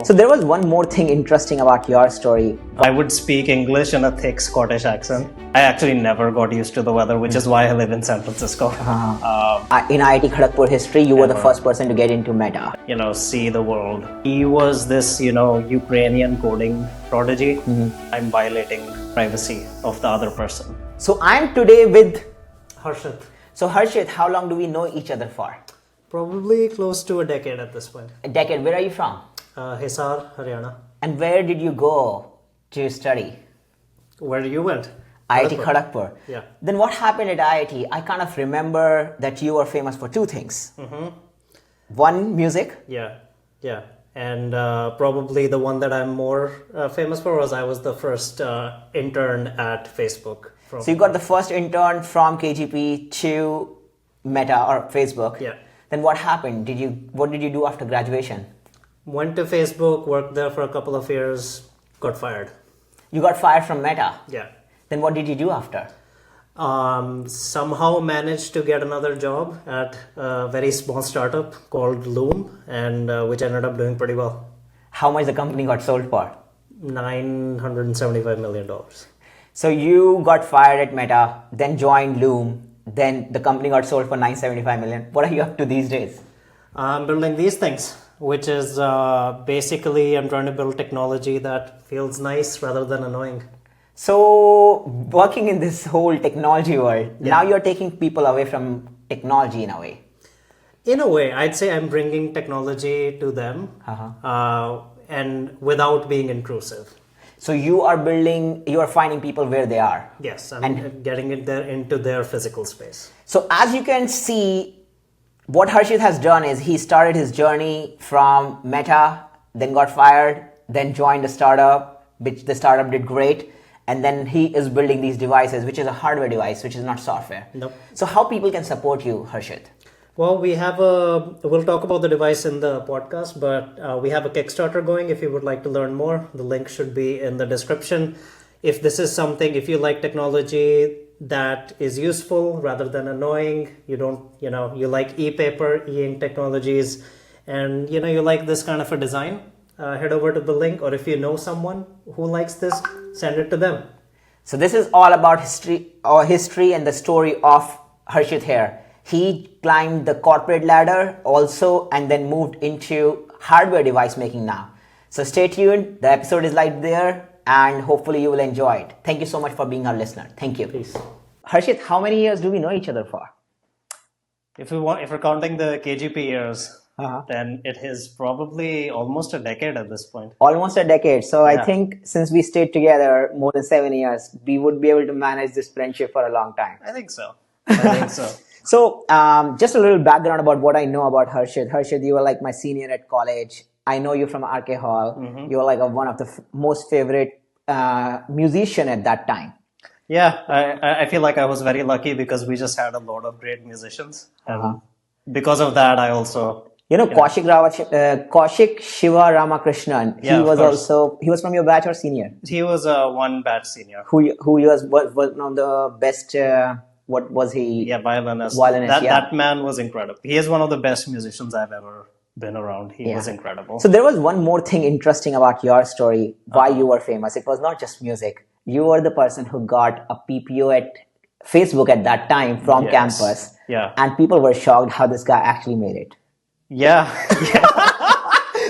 So there was one more thing interesting about your story. I would speak English in a thick Scottish accent. I actually never got used to the weather, which is why I live in San Francisco. In IIT Kharagpur history, you were the first person to get into Meta. See the world. He was this, Ukrainian coding prodigy. I'm violating privacy of the other person. So I'm today with Harshyt. So Harshit, how long do we know each other for? Probably close to a decade at this point. A decade. Where are you from? Hisar, Haryana. And where did you go to study? Where you went? IIT Kharagpur. Yeah. Then what happened at IIT? I kind of remember that you were famous for two things. One, music. Yeah. And probably the one that I'm more famous for was I was the first intern at Facebook. So you got the first intern from KGP to Meta or Facebook. Yeah. Then what happened? What did you do after graduation? Went to Facebook, worked there for a couple of years, got fired. You got fired from Meta. Yeah. Then what did you do after? Somehow managed to get another job at a very small startup called Loom, and which ended up doing pretty well. How much the company got sold for? $975 million. So you got fired at Meta, then joined Loom, then the company got sold for $975 million. What are you up to these days? I'm building these things, which is basically I'm trying to build technology that feels nice rather than annoying. So working in this whole technology world, now you're taking people away from technology in a way. In a way, I'd say I'm bringing technology to them and without being intrusive. So you are finding people where they are. Yes, and getting it there into their physical space. So as you can see, what Harshit has done is he started his journey from Meta, then got fired, then joined a startup, which the startup did great. And then he is building these devices, which is a hardware device, which is not software. Nope. So how people can support you, Harshit? Well, we'll talk about the device in the podcast, but we have a Kickstarter going if you would like to learn more. The link should be in the description. If this is something, if you like technology that is useful rather than annoying, you like e-paper, e-ink technologies, and you like this kind of a design, head over to the link, or if you know someone who likes this, send it to them. So this is all about history and the story of Harshit here. He climbed the corporate ladder also and then moved into hardware device making now. So stay tuned. The episode is right there and hopefully you will enjoy it. Thank you so much for being our listener. Thank you. Peace. Harshit, how many years do we know each other for? If we're counting the KGP years, then it is probably almost a decade at this point. Almost a decade. So I think since we stayed together more than 7 years, we would be able to manage this friendship for a long time. I think so. So just a little background about what I know about Harshit. Harshit, you were like my senior at college. I know you from RK Hall. You were like one of the most favorite musician at that time. Yeah, I feel like I was very lucky because we just had a lot of great musicians. And because of that, I also... Kaushik Shiva Ramakrishnan. He was from your batch or senior? He was one batch senior. Who was one of the best... what was he? Yeah, violinist. That man was incredible. He is one of the best musicians I've ever been around. He was incredible. So there was one more thing interesting about your story, why you were famous. It was not just music. You were the person who got a PPO at Facebook at that time from campus. Yeah. And people were shocked how this guy actually made it. Yeah.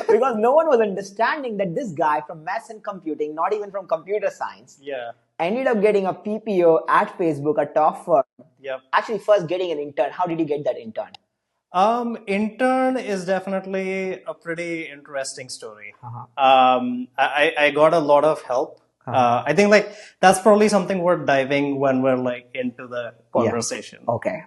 Because no one was understanding that this guy from maths and computing, not even from computer science, ended up getting a PPO at Facebook, a top firm. Yep. Actually, first getting an intern. How did you get that intern? Intern is definitely a pretty interesting story. I got a lot of help. I think that's probably something worth diving when we're into the conversation. Okay.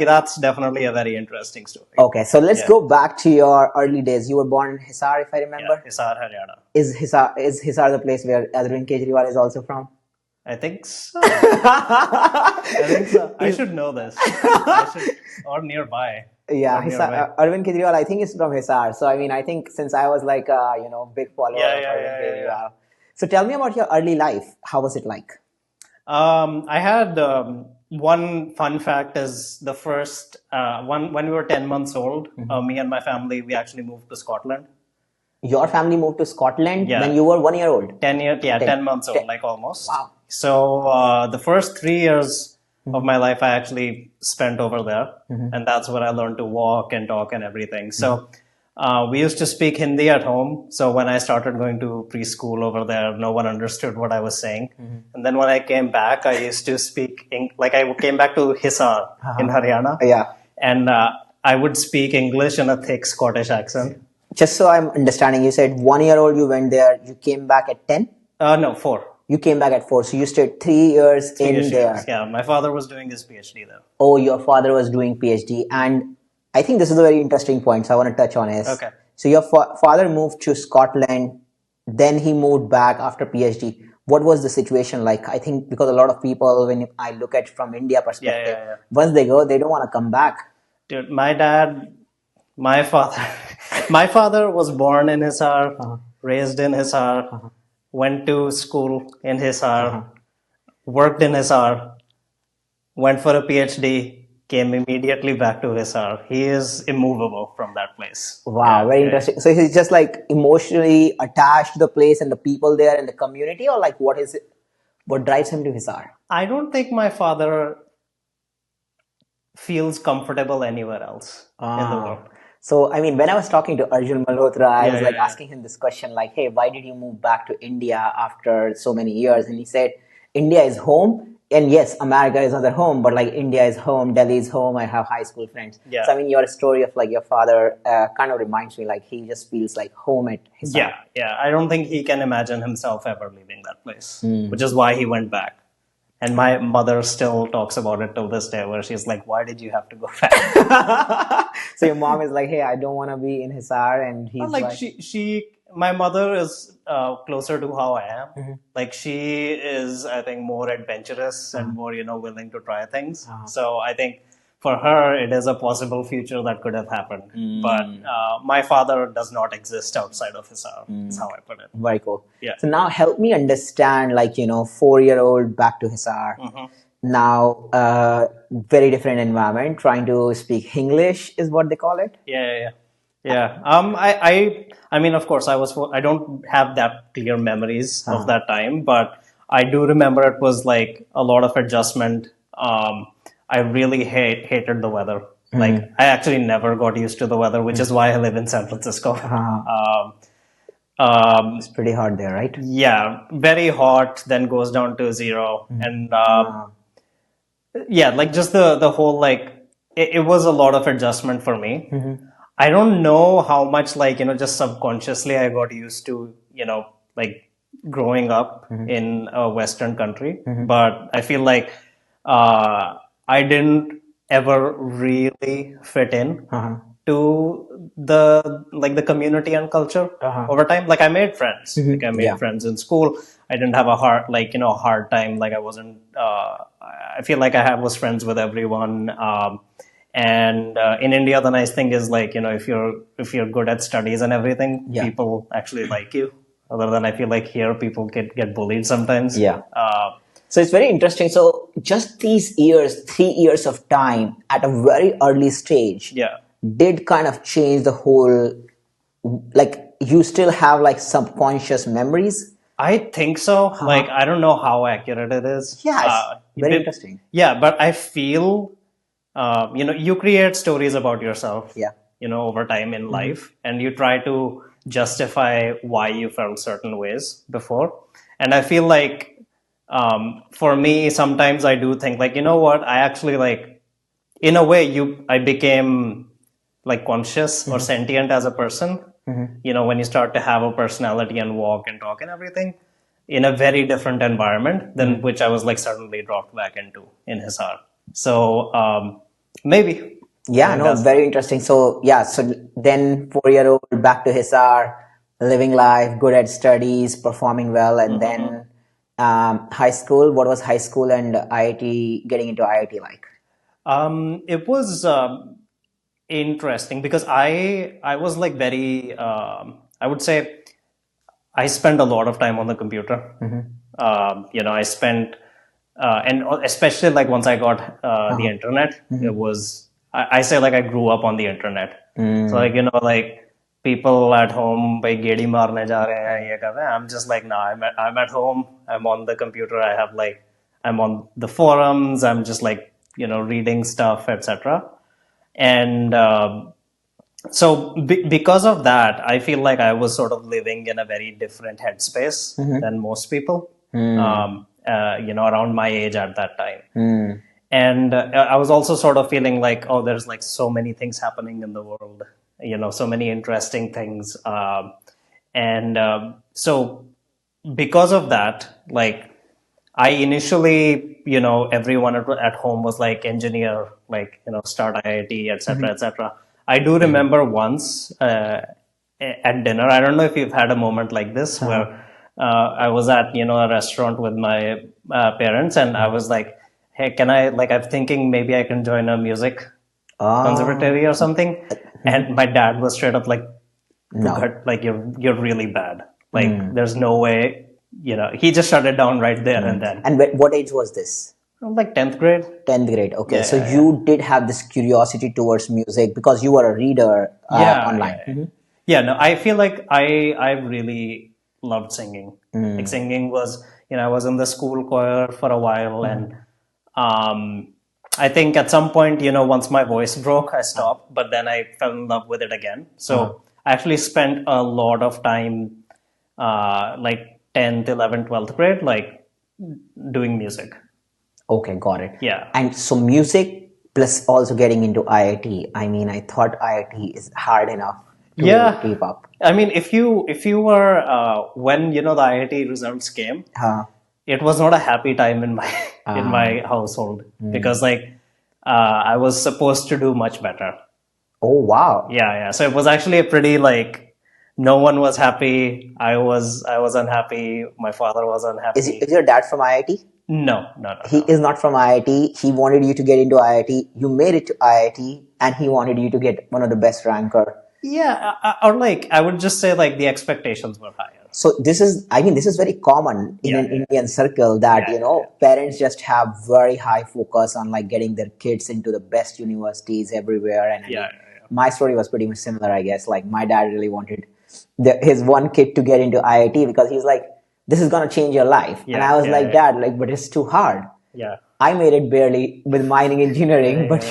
That's definitely a very interesting story. Okay, so let's go back to your early days. You were born in Hisar, if I remember. Yeah, Hisar, Haryana. Is Hisar the place where Arvind Kejriwal is also from? I think so. I should know this. Or nearby. Yeah, Arvind Kejriwal, I think, is from Hisar. So, I think since I was big follower of Arvind Kejriwal. So, tell me about your early life. How was it like? I had one fun fact is the first, when we were 10 months old, me and my family, we actually moved to Scotland. Your family moved to Scotland Yeah. when you were 1 year old. 10 years, yeah, 10 months old, like almost. Wow. So the first 3 years of my life I actually spent over there, and that's where I learned to walk and talk and everything. So we used to speak Hindi at home. So when I started going to preschool over there, no one understood what I was saying. And then when I came back, I used to speak, like I came back to Hisar in Haryana. Yeah. And I would speak English in a thick Scottish accent. Just so I'm understanding, you said 1 year old you went there, you came back at 10? No, 4. You came back at 4, so you stayed 3 years in there. Yeah, my father was doing his PhD there. Oh, your father was doing PhD. And I think this is a very interesting point, so I want to touch on it. Okay. So your father moved to Scotland, then he moved back after PhD. What was the situation like? I think because a lot of people, when I look at from India perspective, once they go, they don't want to come back. Dude, my father was born in Hisar, raised in Hisar, went to school in Hisar, worked in Hisar, went for a PhD, came immediately back to Hisar. He is immovable from that place. Wow, very interesting. So he's just like emotionally attached to the place and the people there and the community, or like what is it? What drives him to Hisar? I don't think my father feels comfortable anywhere else in the world. So, I mean, when I was talking to Arjun Malhotra, I was asking him this question like, hey, why did you move back to India after so many years? And he said, India is home. And yes, America is another home, but like India is home, Delhi is home. I have high school friends. Yeah. So, I mean, your story of like your father kind of reminds me like he just feels like home at his home. Yeah. I don't think he can imagine himself ever leaving that place, which is why he went back. And my mother still talks about it till this day, where she's like, why did you have to go back? So your mom is like, hey, I don't want to be in Hisar. And he's like, my mother is closer to how I am. Like she is, I think, more adventurous and more, willing to try things. So I think for her, it is a possible future that could have happened. But my father does not exist outside of Hisar, is how I put it. Very cool. Yeah. So now help me understand, like, 4-year-old back to Hisar. Now, very different environment, trying to speak English is what they call it. Yeah. I mean, of course, I don't have that clear memories of that time, but I do remember it was like a lot of adjustment. I really hated the weather. Like I actually never got used to the weather, which is why I live in San Francisco. It's pretty hot there, right? Yeah, very hot, then goes down to 0. And like just the whole, like, it was a lot of adjustment for me. I don't know how much, like, just subconsciously I got used to, like growing up in a Western country. But I feel like I didn't ever really fit in to the community and culture over time. Like I made friends. Like I made friends in school. I didn't have a hard time. Like I wasn't, I feel like I was friends with everyone. And in India, the nice thing is, like, if you're good at studies and everything, people actually like you. Other than, I feel like here people get bullied sometimes. So it's very interesting. So just these years, 3 years of time at a very early stage, did kind of change the whole, like you still have like subconscious memories? I think so. Like, I don't know how accurate it is. Very interesting. Yeah, but I feel, you create stories about yourself, over time in life, and you try to justify why you felt certain ways before. And I feel like, for me, sometimes I do think like, what, I actually, like, in a way, I became like conscious or sentient as a person, when you start to have a personality and walk and talk and everything in a very different environment than which I was like suddenly dropped back into in Hisar. So, maybe. Very interesting. So so then 4-year-old back to Hisar, living life, good at studies, performing well, and then high school. What was high school and IIT, getting into IIT like? It was interesting because I was like very, I would say I spent a lot of time on the computer. I spent, and especially like once I got the internet, it was, I say like I grew up on the internet. So like, like people at home by gedi marne ja rahe hain, ye kar rahe hain. I'm just like, no, I'm at home. I'm on the computer. I'm on the forums. I'm just like, reading stuff, etc. And so because of that, I feel like I was sort of living in a very different headspace than most people, around my age at that time. And I was also sort of feeling like, oh, there's like so many things happening in the world, so many interesting things. So because of that, like I initially, everyone at home was like engineer, like, start IIT, etc., etc. I do remember once at dinner, I don't know if you've had a moment like this where I was at, a restaurant with my parents and I was like, hey, I'm thinking maybe I can join a music conservatory or something. And my dad was straight up like, No. like you're really bad. Like there's no way, he just shut it down right there and then. And what age was this? Like 10th grade. 10th grade. Okay. So you did have this curiosity towards music because you were a reader online. Yeah, no, I feel like I really loved singing. Like singing was, I was in the school choir for a while and I think at some point, once my voice broke, I stopped, but then I fell in love with it again. So I actually spent a lot of time, like 10th, 11th, 12th grade, like doing music. Okay, got it. Yeah. And so music plus also getting into IIT. I mean, I thought IIT is hard enough to keep up. I mean, if you were when the IIT results came, it was not a happy time in my in my household because like I was supposed to do much better. Oh wow! Yeah. So it was actually a pretty like no one was happy. I was unhappy. My father was unhappy. Is your dad from IIT? No. He is not from IIT. He wanted you to get into IIT. You made it to IIT, and he wanted you to get one of the best ranker. Yeah, or like I would just say like the expectations were higher. So this is very common in an Indian circle that parents just have very high focus on like getting their kids into the best universities everywhere. And my story was pretty much similar, I guess. Like my dad really wanted his one kid to get into IIT because he's like, this is gonna change your life. And I was like, Dad, like, but it's too hard. Yeah. I made it barely with mining engineering, but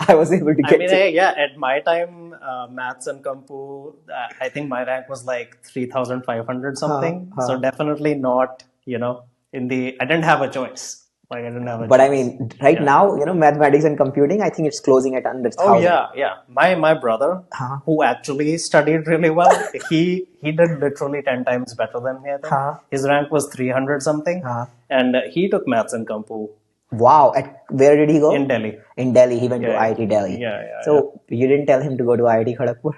I was able to get. At my time, maths and compu, I think my rank was like 3,500 something. So definitely not, I didn't have a choice. Like I didn't have a But choice. I mean, now, mathematics and computing, I think it's closing at under 1,000. Oh yeah. My brother, who actually studied really well, he did literally 10 times better than me, I think. His rank was 300 something. And he took maths and compu. Wow. Where did he go? In Delhi. In Delhi. He went to IIT Delhi. So you didn't tell him to go to IIT Kharagpur?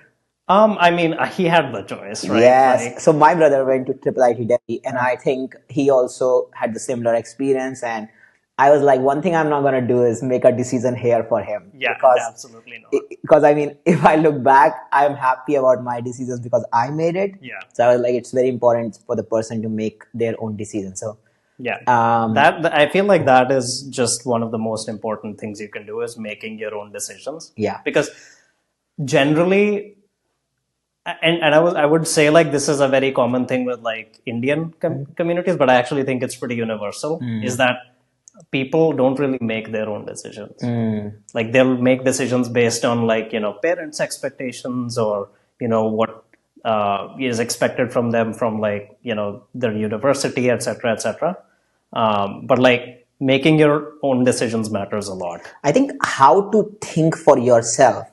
I mean, he had the choice, right? Yes. Like, so my brother went to IIT Delhi and I think he also had the similar experience. And I was like, one thing I'm not going to do is make a decision here for him. Yeah, because absolutely not. Because I mean, if I look back, I'm happy about my decisions because I made it. Yeah. So I was like, it's very important for the person to make their own decision. So yeah, that I feel like that is just one of the most important things you can do is making your own decisions. Yeah. Because generally, and I would say like this is a very common thing with like Indian communities, but I actually think it's pretty universal. Is that people don't really make their own decisions. Like they'll make decisions based on like parents' expectations or what is expected from them from like their university, etc., etc. But like making your own decisions matters a lot. I think how to think for yourself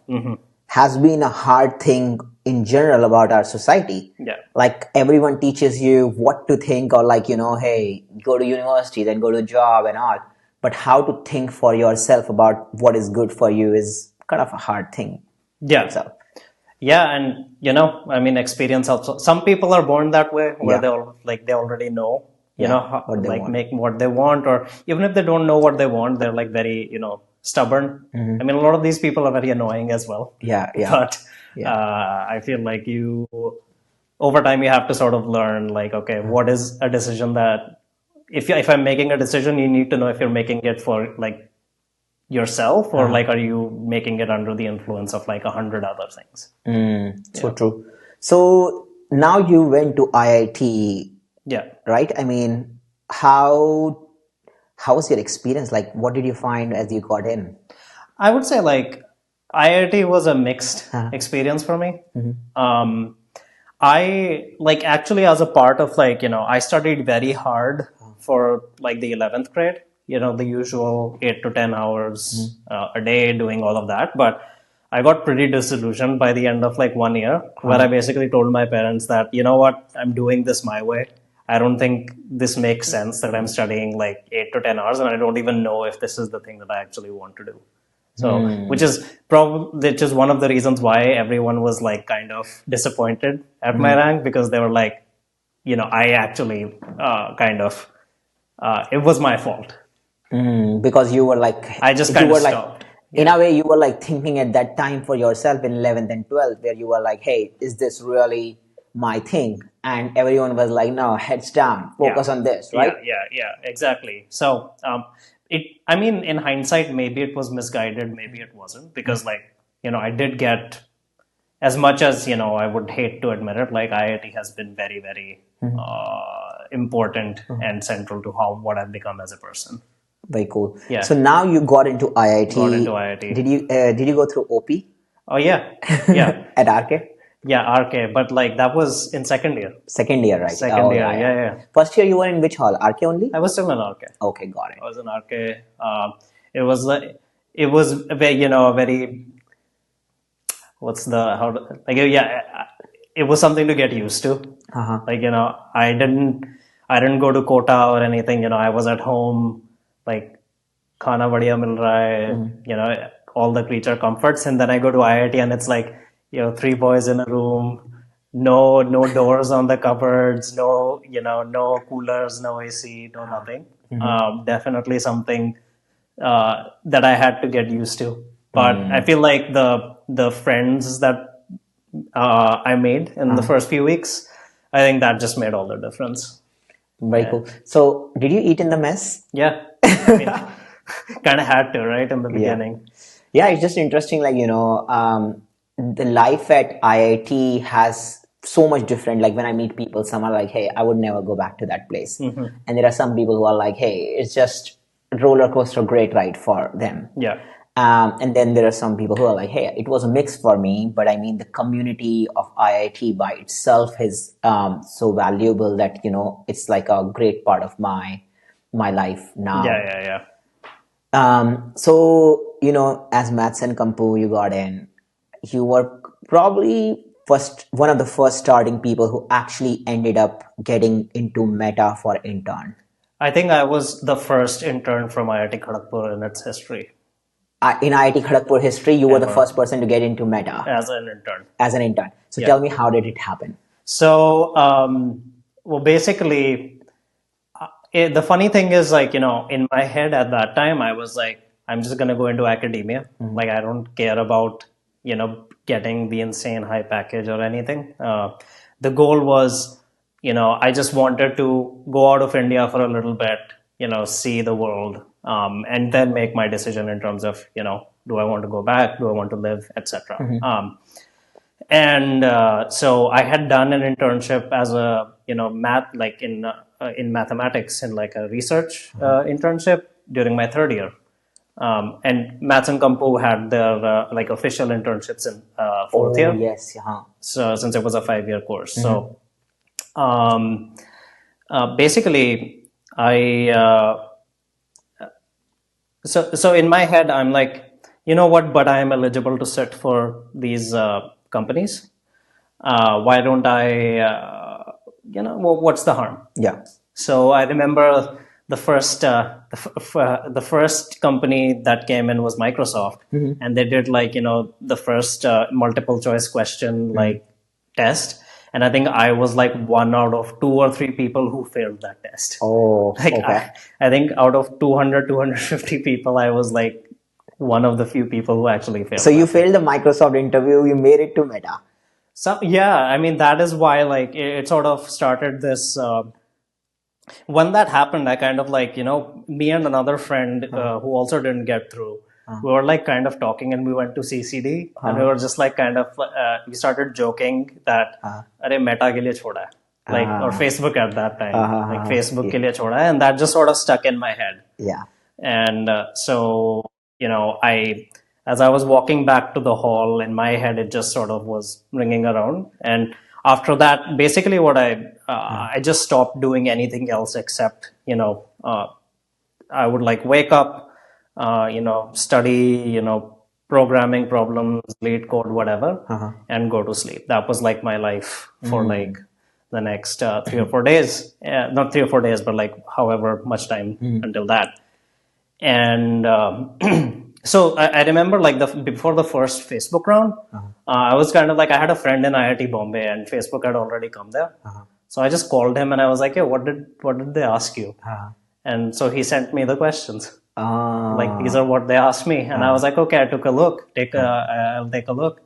has been a hard thing in general about our society. Yeah. Like everyone teaches you what to think or like, hey, go to university, then go to a job and all. But how to think for yourself about what is good for you is kind of a hard thing. Yeah. So. Yeah, and I mean, experience also. Some people are born that way, where they already know, make what they want, or even if they don't know what they want, they're like very, stubborn. I mean, a lot of these people are very annoying as well. Yeah. But I feel like over time, you have to sort of learn, like, okay, what is a decision that if I'm making a decision, you need to know if you're making it for like yourself or like are you making it under the influence of like 100 other things. So true. So now you went to IIT, Yeah. right? I mean, how was your experience? Like, what did you find as you got in? I would say like IIT was a mixed experience for me. I like actually as a part of like, I studied very hard for like the 11th grade, the usual 8 to 10 hours a day doing all of that. But I got pretty disillusioned by the end of like 1 year where I basically told my parents that, you know what, I'm doing this my way. I don't think this makes sense that I'm studying like 8 to 10 hours and I don't even know if this is the thing that I actually want to do. So, which is one of the reasons why everyone was like kind of disappointed at my rank because they were like, I actually it was my fault. Because you were like, I just kind of stopped. In a way, you were like thinking at that time for yourself in 11th and 12th, where you were like, hey, is this really my thing? And everyone was like, no, heads down, focus on this, right? Yeah, exactly. So, I mean, in hindsight, maybe it was misguided, maybe it wasn't, because like, I did get, as much as, I would hate to admit it, like IIT has been very, very important and central to what I've become as a person. Very cool. Yeah. So now you got into IIT. Got into IIT. Did you go through OP? Oh yeah, yeah. At RK? Yeah, RK, but like that was in second year. Second year, right? Second year, yeah. First year you were in which hall? RK only? I was still in RK. Okay, got it. I was in RK. It was a very it was something to get used to. Like I didn't go to quota or anything. I was at home, like khana badhiya mil raha hai, all the creature comforts, and then I go to IIT and it's like 3 boys in a room, no doors on the cupboards, no coolers, no AC, no nothing. Definitely something that I had to get used to. But I feel like the friends that I made in the first few weeks, I think that just made all the difference. Very cool. So, did you eat in the mess? Yeah, I mean, kind of had to, right, in the beginning. Yeah, it's just interesting. Like the life at IIT has so much different. Like when I meet people, some are like, "Hey, I would never go back to that place," and there are some people who are like, "Hey, it's just roller coaster, great ride for them." Yeah. And then there are some people who are like, hey, it was a mix for me, but I mean, the community of IIT by itself is so valuable that, it's like a great part of my life now. Yeah. So, as Maths and Kampu, you got in, you were probably one of the first starting people who actually ended up getting into Meta for intern. I think I was the first intern from IIT Kharagpur in its history. In IIT Kharagpur history, you were the first person to get into Meta. As an intern. So tell me, how did it happen? So, well, basically, the funny thing is, like, in my head at that time, I was like, I'm just going to go into academia. Like, I don't care about, getting the insane high package or anything. The goal was, I just wanted to go out of India for a little bit, see the world. And then make my decision in terms of, do I want to go back? Do I want to live, etc. So I had done an internship as a, math, like in mathematics, in like a research internship during my third year. And Maths and Kampu had their like official internships in fourth year. Yes, So since it was a 5-year course, so basically So in my head, I'm like, you know what, but I am eligible to sit for these companies. Why don't I, what's the harm? Yeah. So I remember the first company that came in was Microsoft. And they did like, the first multiple choice question like test. And I think I was like 1 out of 2 or 3 people who failed that test. Oh, like okay. I think out of 200, 250 people, I was like one of the few people who actually failed. So you failed the Microsoft interview, you made it to Meta. So yeah, I mean, that is why like it sort of started this. When that happened, I kind of like, me and another friend who also didn't get through, we were like kind of talking, and we went to CCD, and we were just like kind of we started joking that "Arey Meta ke liye choda hai," like or Facebook at that time, like Facebook ke liye choda hai, and that just sort of stuck in my head. Yeah. And so as I was walking back to the hall, in my head it just sort of was ringing around, and after that, basically what I just stopped doing anything else except I would like wake up, study, programming problems, lead code, whatever, and go to sleep. That was like my life for like the next 3 or 4 days. Not 3 or 4 days, but like however much time until that. And so I remember like before the first Facebook round, I was kind of like, I had a friend in IIT Bombay, and Facebook had already come there. So I just called him and I was like, "Hey, what did they ask you?" And so he sent me the questions. Like, these are what they asked me. And I was like, okay, I took a look. I'll take a look.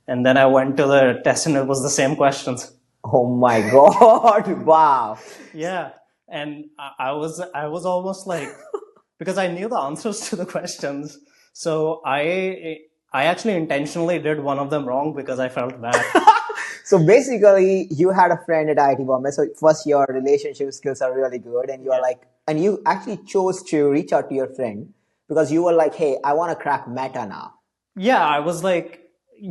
And then I went to the test, and it was the same questions. Oh my God. Wow. Yeah. And I was almost like, because I knew the answers to the questions. So I actually intentionally did one of them wrong because I felt bad. So basically, you had a friend at IIT Bombay. So first, your relationship skills are really good, and you are like, and you actually chose to reach out to your friend because you were like, "Hey, I want to crack Meta now." Yeah, I was like,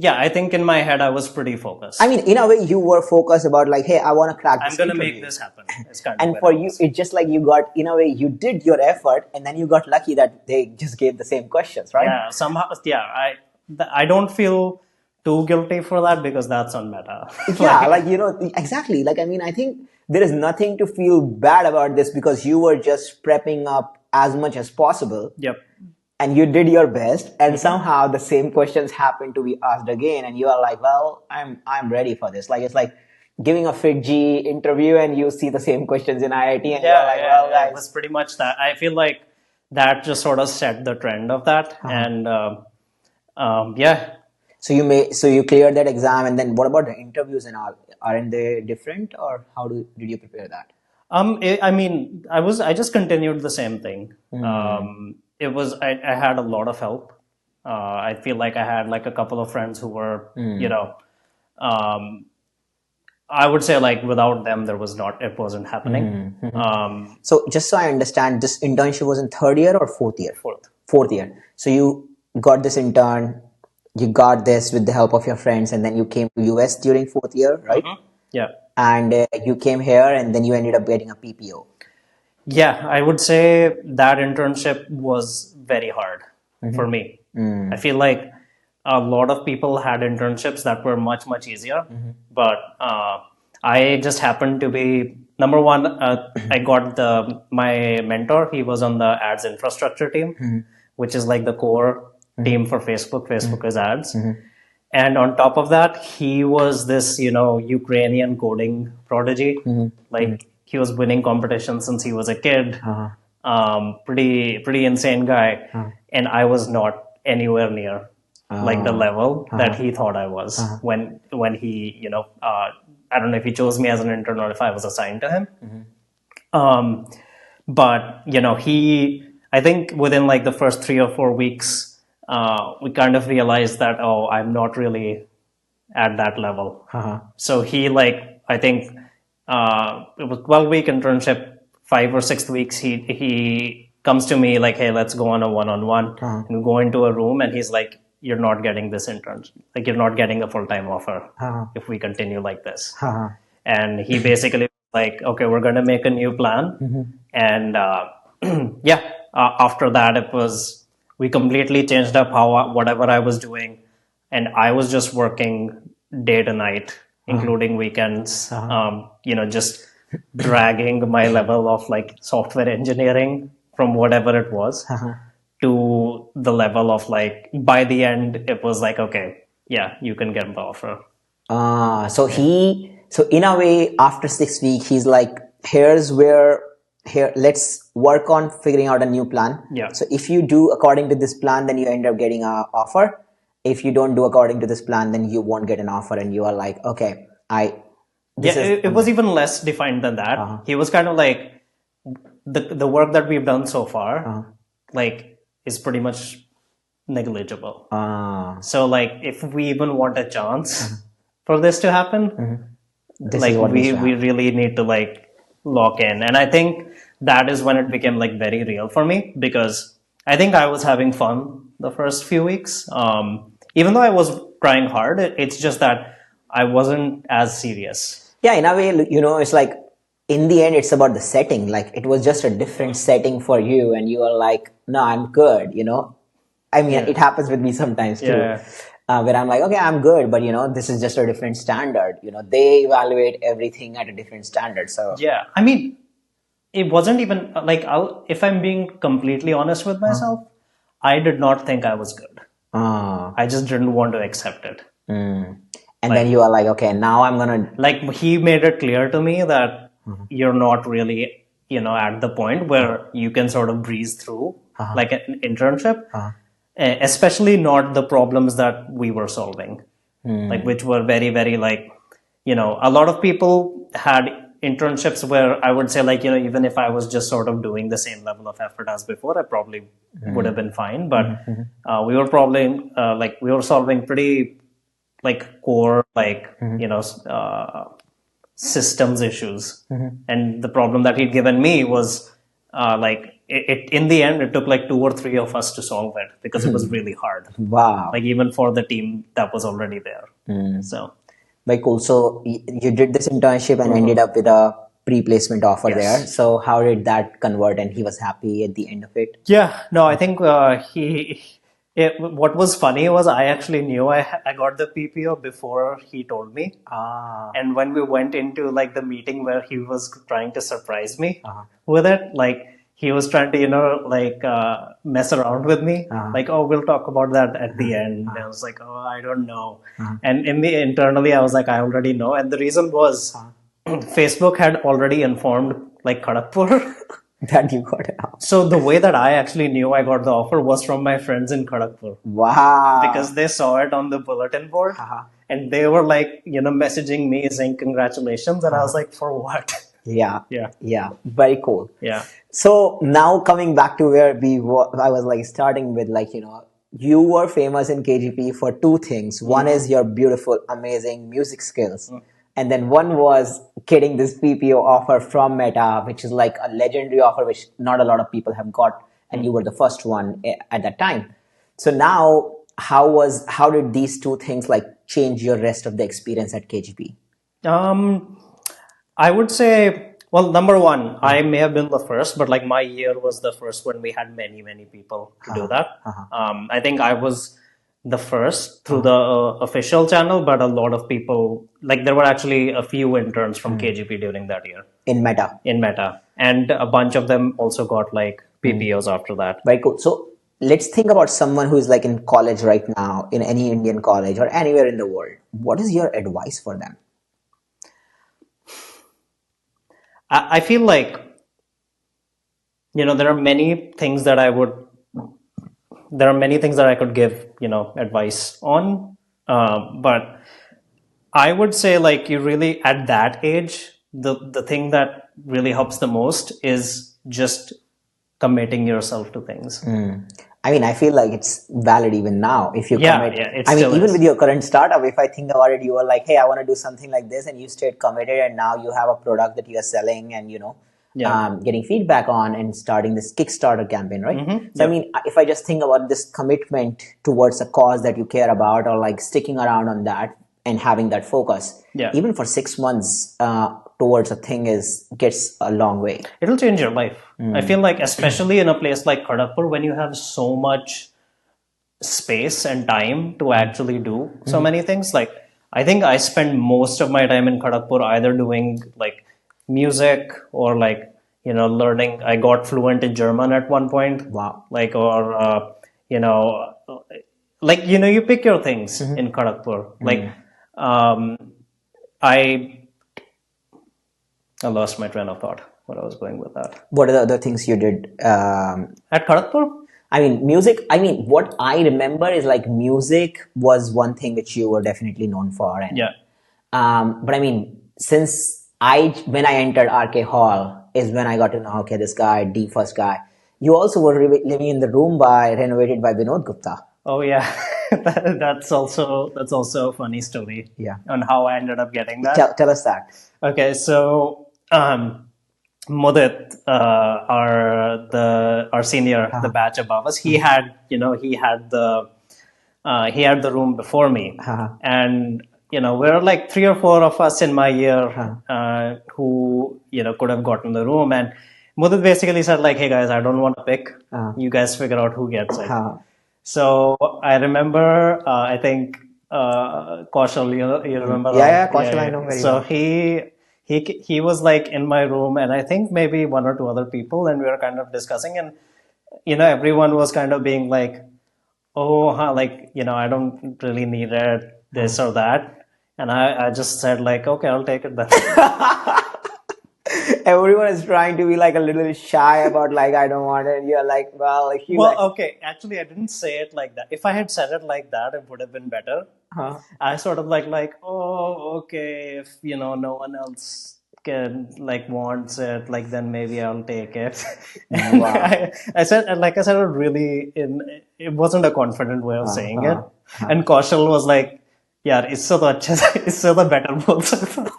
I think in my head I was pretty focused. I mean, in a way, you were focused about like, "Hey, I want to crack." I'm gonna make this happen. It's kind of and for you, it's just like you got, in a way, you did your effort, and then you got lucky that they just gave the same questions, right? Yeah, somehow. Yeah, I don't feel too guilty for that because that's on Meta. Yeah, exactly. Like, I mean, I think there is nothing to feel bad about this because you were just prepping up as much as possible. Yep. And you did your best, and somehow the same questions happen to be asked again, and you are like, "Well, I'm ready for this." Like, it's like giving a FitG interview, and you see the same questions in IIT, and you're like, "Well, guys." It was pretty much that. I feel like that just sort of set the trend of that, and yeah. So you cleared that exam, and then what about the interviews and all? Aren't they different, or how did you prepare that? I mean, I just continued the same thing. It was I had a lot of help. I feel like I had like a couple of friends who were, I would say like without them, it wasn't happening. So just so I understand, this internship was in third year or fourth year? Fourth year. So you got this intern, you got this with the help of your friends, and then you came to US during fourth year, right? Yeah. And you came here, and then you ended up getting a PPO. Yeah, I would say that internship was very hard for me. I feel like a lot of people had internships that were much, much easier. But I just happened to be, number one, I got my mentor. He was on the ads infrastructure team, which is like the core team for Facebook. Facebook is ads. And on top of that, he was this, Ukrainian coding prodigy. Like, he was winning competitions since he was a kid. Pretty insane guy. And I was not anywhere near like the level that he thought I was when he, I don't know if he chose me as an intern or if I was assigned to him. But, I think within like the first 3 or 4 weeks, we kind of realized that, I'm not really at that level. So he I think, it was 12-week internship, 5 or 6 weeks. He comes to me like, "Hey, let's go on a one-on-one." And we go into a room, and he's like, "You're not getting this internship. Like, you're not getting a full-time offer if we continue like this." And he basically was like, "Okay, we're going to make a new plan." And after that, we completely changed up whatever I was doing, and I was just working day to night, including weekends, just dragging my level of like software engineering from whatever it was to the level of like, by the end, it was like, okay, yeah, you can get the offer. So in a way, after 6 weeks, he's like, let's work on figuring out a new plan. Yeah. So if you do according to this plan, then you end up getting an offer. If you don't do according to this plan, then you won't get an offer, and you are like, okay, it was even less defined than that. He was kind of like, the work that we've done so far, like, is pretty much negligible. Ah, So like if we even want a chance for this to happen, this like is what needs to we happen. really need to like lock in. And I think that is when it became like very real for me, because I think I was having fun the first few weeks. Even though I was trying hard, it's just that I wasn't as serious. Yeah, in a way, it's like in the end, it's about the setting. Like it was just a different setting for you, and you are like, no, I'm good. I mean, it happens with me sometimes too, Yeah. where I'm like, okay, I'm good, but this is just a different standard. They evaluate everything at a different standard. So Yeah, I mean, it wasn't even like if I'm being completely honest with myself, I did not think I was good. I just didn't want to accept it. And then you are like, okay, now I'm gonna. Like he made it clear to me that you're not really, at the point where you can sort of breeze through like an internship, especially not the problems that we were solving, like which were very, very like, a lot of people had internships where I would say like, even if I was just sort of doing the same level of effort as before, I probably would have been fine. But we were probably like we were solving pretty like core like systems issues, and the problem that he'd given me was like it in the end it took like 2 or 3 of us to solve it, because it was really hard, Wow. like even for the team that was already there. So Very cool. So you did this internship and ended up with a pre-placement offer there. So how did that convert? And he was happy at the end of it. yeah, no, I think what was funny was I actually knew I got the PPO before he told me. And when we went into like the meeting where he was trying to surprise me with it, like he was trying to, like mess around with me, like, oh, we'll talk about that at the end. And I was like, oh, I don't know. And internally, I was like, I already know. And the reason was Facebook had already informed like Kharagpur. That you got it out. So the way that I actually knew I got the offer was from my friends in Kharagpur, Wow. because they saw it on the bulletin board and they were like, messaging me saying congratulations. And I was like, for what? Yeah. Yeah. Yeah. Very cool. Yeah. So now coming back to where I was like starting with like, you were famous in KGP for 2 things. One is your beautiful, amazing music skills. And then one was getting this PPO offer from Meta, which is like a legendary offer, which not a lot of people have got. And you were the first one at that time. So now how did these 2 things like change your rest of the experience at KGP? I would say, well, number one, I may have been the first, but like my year was the first when we had many, many people to do that. I think I was the first through the official channel, but a lot of people, like there were actually a few interns from KGP during that year. In Meta. And a bunch of them also got like PPOs after that. Very cool. So let's think about someone who is like in college right now, in any Indian college or anywhere in the world. What is your advice for them? I feel like, there are many things that I could give, advice on. But I would say like you really, at that age, the thing that really helps the most is just committing yourself to things. I mean, I feel like it's valid even now. If you commit, it I mean, still even is. with your current startup, if I think about it, you are like, hey, I want to do something like this, and you stayed committed, and now you have a product that you are selling, and getting feedback on, and starting this Kickstarter campaign, right? So I mean, if I just think about this commitment towards a cause that you care about, or like sticking around on that and having that focus, even for 6 months towards a thing gets a long way. It'll change your life. I feel like, especially in a place like Kharagpur, when you have so much space and time to actually do so many things. Like, I think I spend most of my time in Kharagpur either doing like music or like, learning. I got fluent in German at one point. Wow. Like, or, like, you pick your things in Kharagpur. Like, I lost my train of thought, what I was going with that. What are the other things you did? At Kharagpur? I mean, music. I mean, what I remember is like music was one thing which you were definitely known for. And, but I mean, when I entered RK Hall is when I got to know, okay, this guy, D first guy. You also were living in the room renovated by Vinod Gupta. Oh yeah, that's also a funny story. Yeah. On how I ended up getting that. Tell us that. Okay, so Mudit, our senior, the batch above us, he had the room before me, and there are like 3 or 4 of us in my year who could have gotten the room, and Mudit basically said like, "Hey guys, I don't want to pick. You guys figure out who gets it." So I remember, I think Kaushal, you remember? Yeah, Kaushal, I know very so well. he was like in my room, and I think maybe 1 or 2 other people, and we were kind of discussing, and everyone was kind of being like, "Oh, like I don't really need it, this or that," and I just said like, "Okay, I'll take it then." Everyone is trying to be like a little shy about like I don't want it. You're like, well, if you Well, like, okay, actually, I didn't say it like that. If I had said it like that, it would have been better. I sort of like, oh, okay, if no one else can like wants it, like then maybe I'll take it. And Wow. I said it really it wasn't a confident way of saying it. And Kaushal was like, "Yeah, it's the better बोल सकता."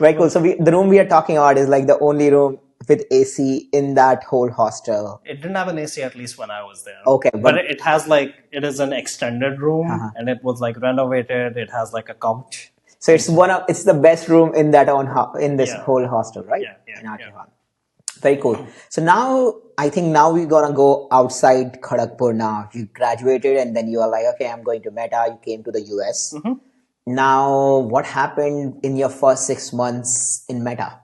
Very cool. So the room we are talking about is like the only room with AC in that whole hostel. It didn't have an AC at least when I was there. Okay, but it has like it is an extended room, and it was like renovated. It has like a couch. So it's the best room in that in this Yeah. whole hostel, right? Yeah, In RT Hall. Very cool. So I think now we're gonna go outside Kharagpur now. You graduated and then you are like, okay, I'm going to Meta. You came to the US. Now, what happened in your first 6 months in Meta?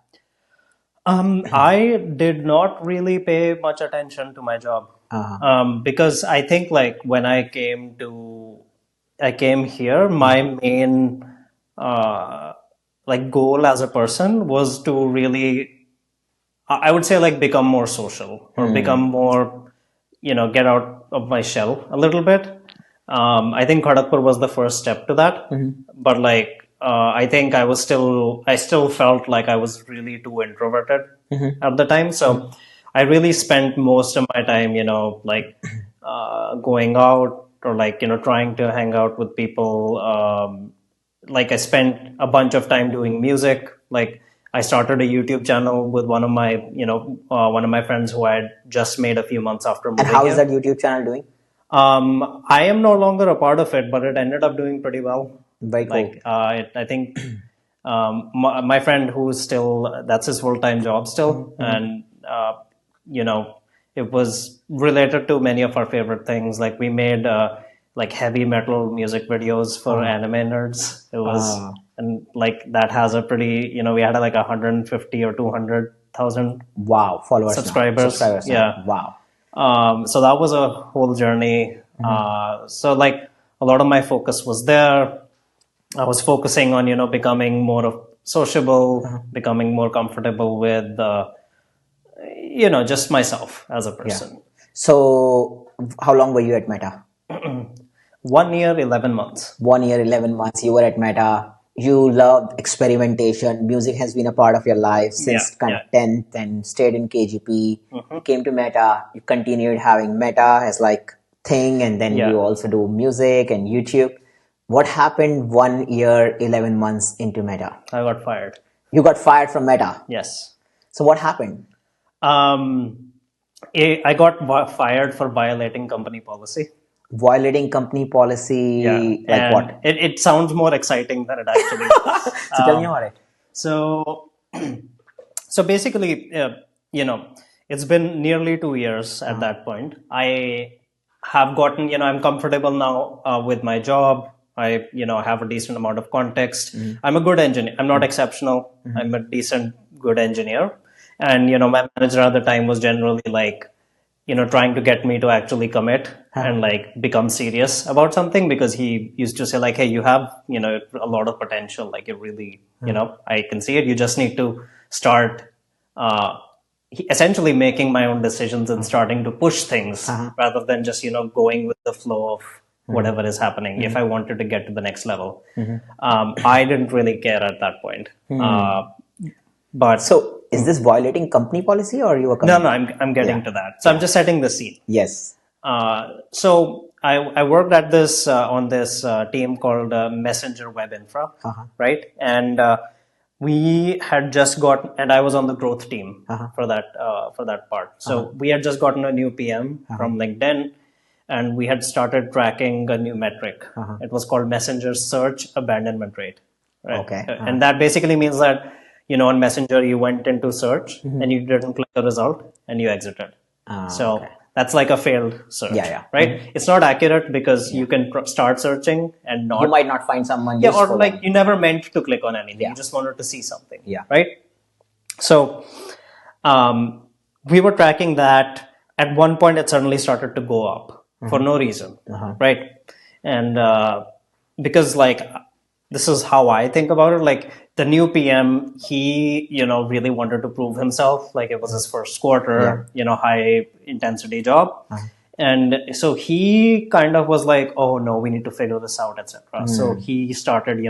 I did not really pay much attention to my job because I think like when I came here, my main like goal as a person was to really, I would say like become more social or become more, get out of my shell a little bit. I think Kharagpur was the first step to that, but like I think I still felt like I was really too introverted at the time. So I really spent most of my time, like going out or like, trying to hang out with people. Like I spent a bunch of time doing music. Like I started a YouTube channel with one of my friends who I had just made a few months after moving And how is here. that YouTube channel doing? I am no longer a part of it, but it ended up doing pretty well. Very cool. Like I think my friend who's still that's his full-time job still, and it was related to many of our favorite things. Like we made like heavy metal music videos for anime nerds. It was and like that has a pretty we had like 150 or 200,000 Wow, followers now. subscribers. Subscribers now. Yeah. Wow. So that was a whole journey. So like a lot of my focus was there. I was focusing on, becoming more sociable, becoming more comfortable with, just myself as a person. So how long were you at Meta? 1 year, 11 months. 1 year, 11 months you were at Meta. You loved experimentation. Music has been a part of your life since kind of 10th and stayed in KGP. You came to Meta. You continued having Meta as like thing, and then you also do music and YouTube. What happened 1 year, 11 months into Meta? I got fired. You got fired from Meta. Yes. So what happened? I got fired for violating company policy. Violating company policy, like and what? It sounds more exciting than it actually is. So tell me about it. So basically, it's been nearly 2 years at that point. I have gotten, I'm comfortable now with my job. I, have a decent amount of context. I'm a good engineer. I'm not exceptional. I'm a decent, good engineer. And, my manager at the time was generally like, trying to get me to actually commit and like become serious about something, because he used to say like, hey, you have, a lot of potential. Like you really, I can see it. You just need to start essentially making my own decisions and starting to push things rather than just, going with the flow of whatever is happening. If I wanted to get to the next level, I didn't really care at that point. But so is this violating company policy or you were? No, I'm getting to that. So I'm just setting the scene. Yes. So I worked at this on this team called Messenger Web Infra, right? And we had just got, and I was on the growth team for that part. So we had just gotten a new PM from LinkedIn, and we had started tracking a new metric. It was called Messenger Search Abandonment Rate. Right? Okay. And that basically means that, on Messenger, you went into search and you didn't click the result and you exited. So that's like a failed search, right? It's not accurate because you can start searching and not. You might not find someone Yeah, useful. or like you never meant to click on anything. You just wanted to see something. Yeah. Right? So we were tracking that. At one point, it suddenly started to go up for no reason, right? And because like this is how I think about it. Like the new PM, he really wanted to prove himself. Like it was his first quarter, high intensity job, and so he kind of was like, "Oh no, we need to figure this out, etc." So he started,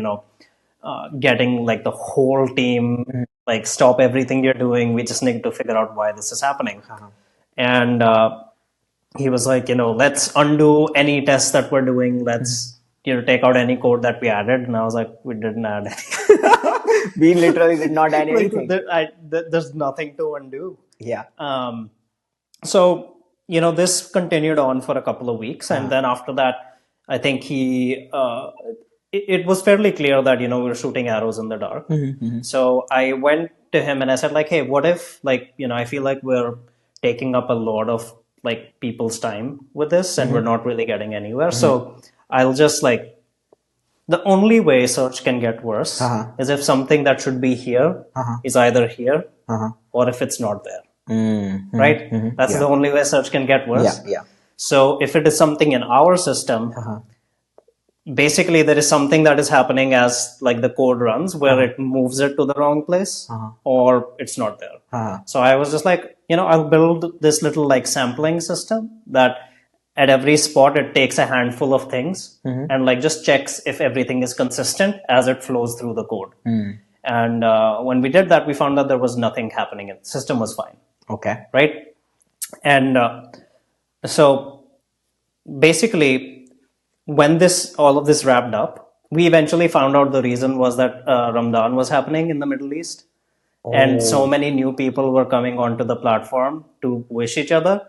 getting like the whole team, like stop everything you're doing. We just need to figure out why this is happening, and he was like, let's undo any tests that we're doing. Let's take out any code that we added. And I was like, we didn't add anything. We literally did not add anything. There's nothing to undo. Yeah. So, this continued on for a couple of weeks. And then after that, I think it was fairly clear that, we were shooting arrows in the dark. So I went to him and I said like, hey, what if I feel like we're taking up a lot of like people's time with this and we're not really getting anywhere. So I'll just like, the only way search can get worse is if something that should be here is either here or if it's not there. Right? That's the only way search can get worse. So if it is something in our system, basically there is something that is happening as like the code runs where it moves it to the wrong place or it's not there. So I was just like, I'll build this little like sampling system that at every spot it takes a handful of things and like just checks if everything is consistent as it flows through the code. And when we did that, we found that there was nothing happening. The system was fine. Okay. Right. And so basically when all of this wrapped up, we eventually found out the reason was that Ramadan was happening in the Middle East. And so many new people were coming onto the platform to wish each other.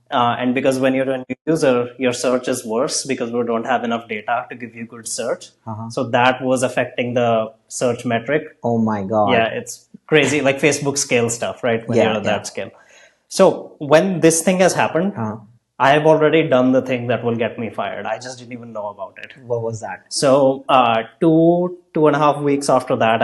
And because when you're a new user, your search is worse because we don't have enough data to give you good search. So that was affecting the search metric. Oh my God. Yeah, it's crazy, like Facebook scale stuff, right? When you're at that scale. So when this thing has happened, I have already done the thing that will get me fired. I just didn't even know about it. What was that? So 2.5 weeks after that,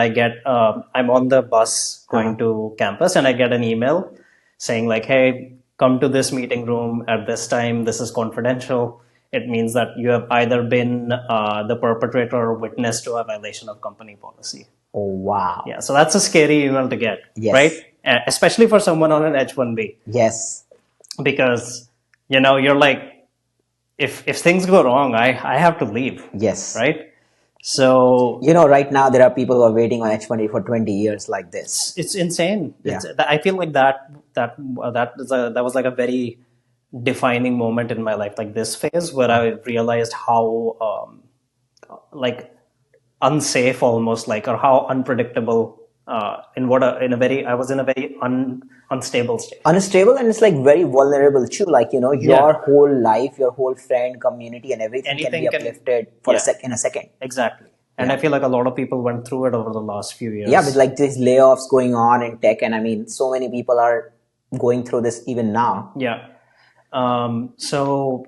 I'm on the bus going to campus and I get an email saying like, hey, come to this meeting room at this time. This is confidential. It means that you have either been the perpetrator or witness to a violation of company policy. Oh, wow. Yeah. So that's a scary email to get, Yes. right? Especially for someone on an H-1B. Yes. Because, you're like, if things go wrong, I have to leave. Yes. Right? So right now there are people who are waiting on H1B for 20 years like this. it's insane. Yeah. I feel like that was like a very defining moment in my life, like this phase where I realized how like unsafe almost, like, or how unpredictable I was in a very unstable state. Unstable, and it's like very vulnerable too. Like, your whole life, your whole friend community and everything can be uplifted for in a second. Exactly. And I feel like a lot of people went through it over the last few years. Yeah, with like these layoffs going on in tech, and I mean, so many people are going through this even now. Yeah. So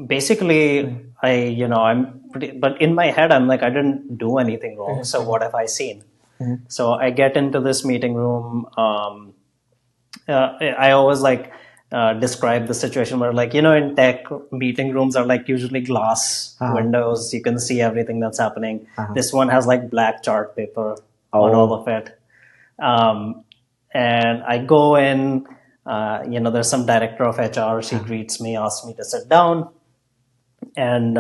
basically, but in my head, I'm like, I didn't do anything wrong. So what have I seen? So I get into this meeting room. I always describe the situation where, like, in tech, meeting rooms are like usually glass windows. You can see everything that's happening. This one has like black chart paper on all of it. And I go in, there's some director of HR. She greets me, asks me to sit down. And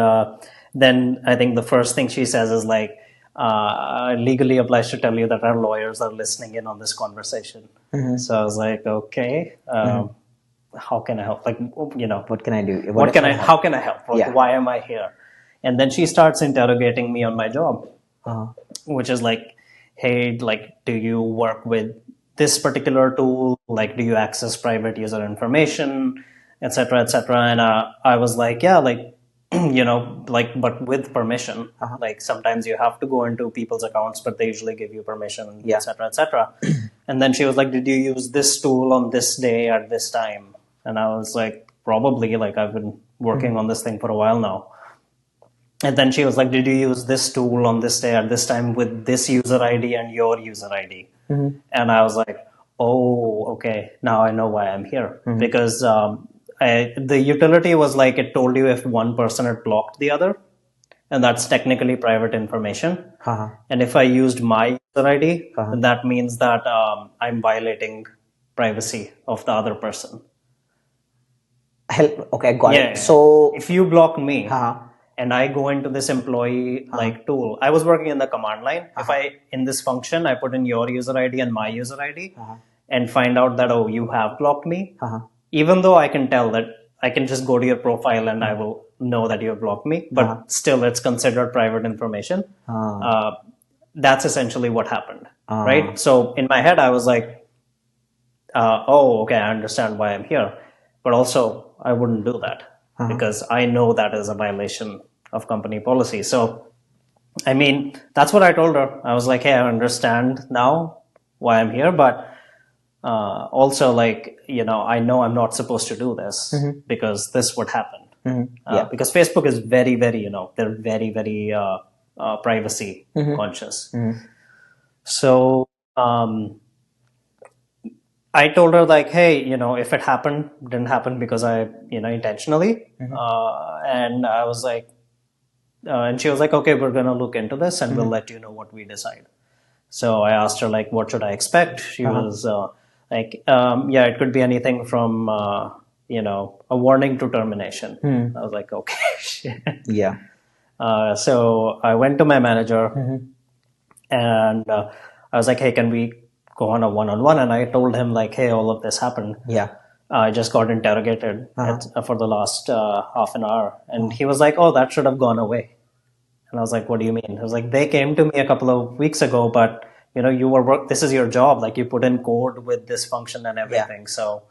then I think the first thing she says is like, legally obliged to tell you that our lawyers are listening in on this conversation. So I was like, okay, how can I help? Like, What can I do? how can I help? Yeah. Why am I here? And then she starts interrogating me on my job, which is like, hey, like, do you work with this particular tool? Like, do you access private user information, etc., etc.? And I was like, yeah, like, like, but with permission. Like, sometimes you have to go into people's accounts, but they usually give you permission, Yeah. etc., etc. And then she was like, did you use this tool on this day at this time? And I was like, probably. Like, I've been working on this thing for a while now. And then she was like, did you use this tool on this day at this time with this user ID and your user ID? And I was like, oh, okay, now I know why I'm here. Because the utility was like, it told you if one person had blocked the other, and that's technically private information. And if I used my user ID, then that means that I'm violating privacy of the other person. Okay, got Yeah. it. So if you block me, and I go into this employee like tool, I was working in the command line. If I, in this function, I put in your user ID and my user ID and find out that, oh, you have blocked me, even though I can tell that I can just go to your profile and I will know that you have blocked me, but still it's considered private information. That's essentially what happened, right? So in my head, I was like, oh, okay, I understand why I'm here. But also, I wouldn't do that. Because I know that is a violation of company policy. So, I mean, that's what I told her. I was like, hey, I understand now why I'm here, but also, like, I know I'm not supposed to do this because this would happen. Because Facebook is very, very, they're very, very privacy conscious. So, I told her like, hey, if it happened, didn't happen because I, intentionally. And I was like, and she was like, okay, we're going to look into this and we'll let you know what we decide. So I asked her like, what should I expect? She was like, yeah, it could be anything from, a warning to termination. I was like, okay, shit. Yeah. So I went to my manager and I was like, hey, can we go on a one-on-one? And I told him like, hey, all of this happened. Yeah. I just got interrogated for the last half an hour. And he was like, oh, that should have gone away. And I was like, what do you mean? He was like, they came to me a couple of weeks ago, but you were this is your job. Like, you put in code with this function and everything. Yeah. So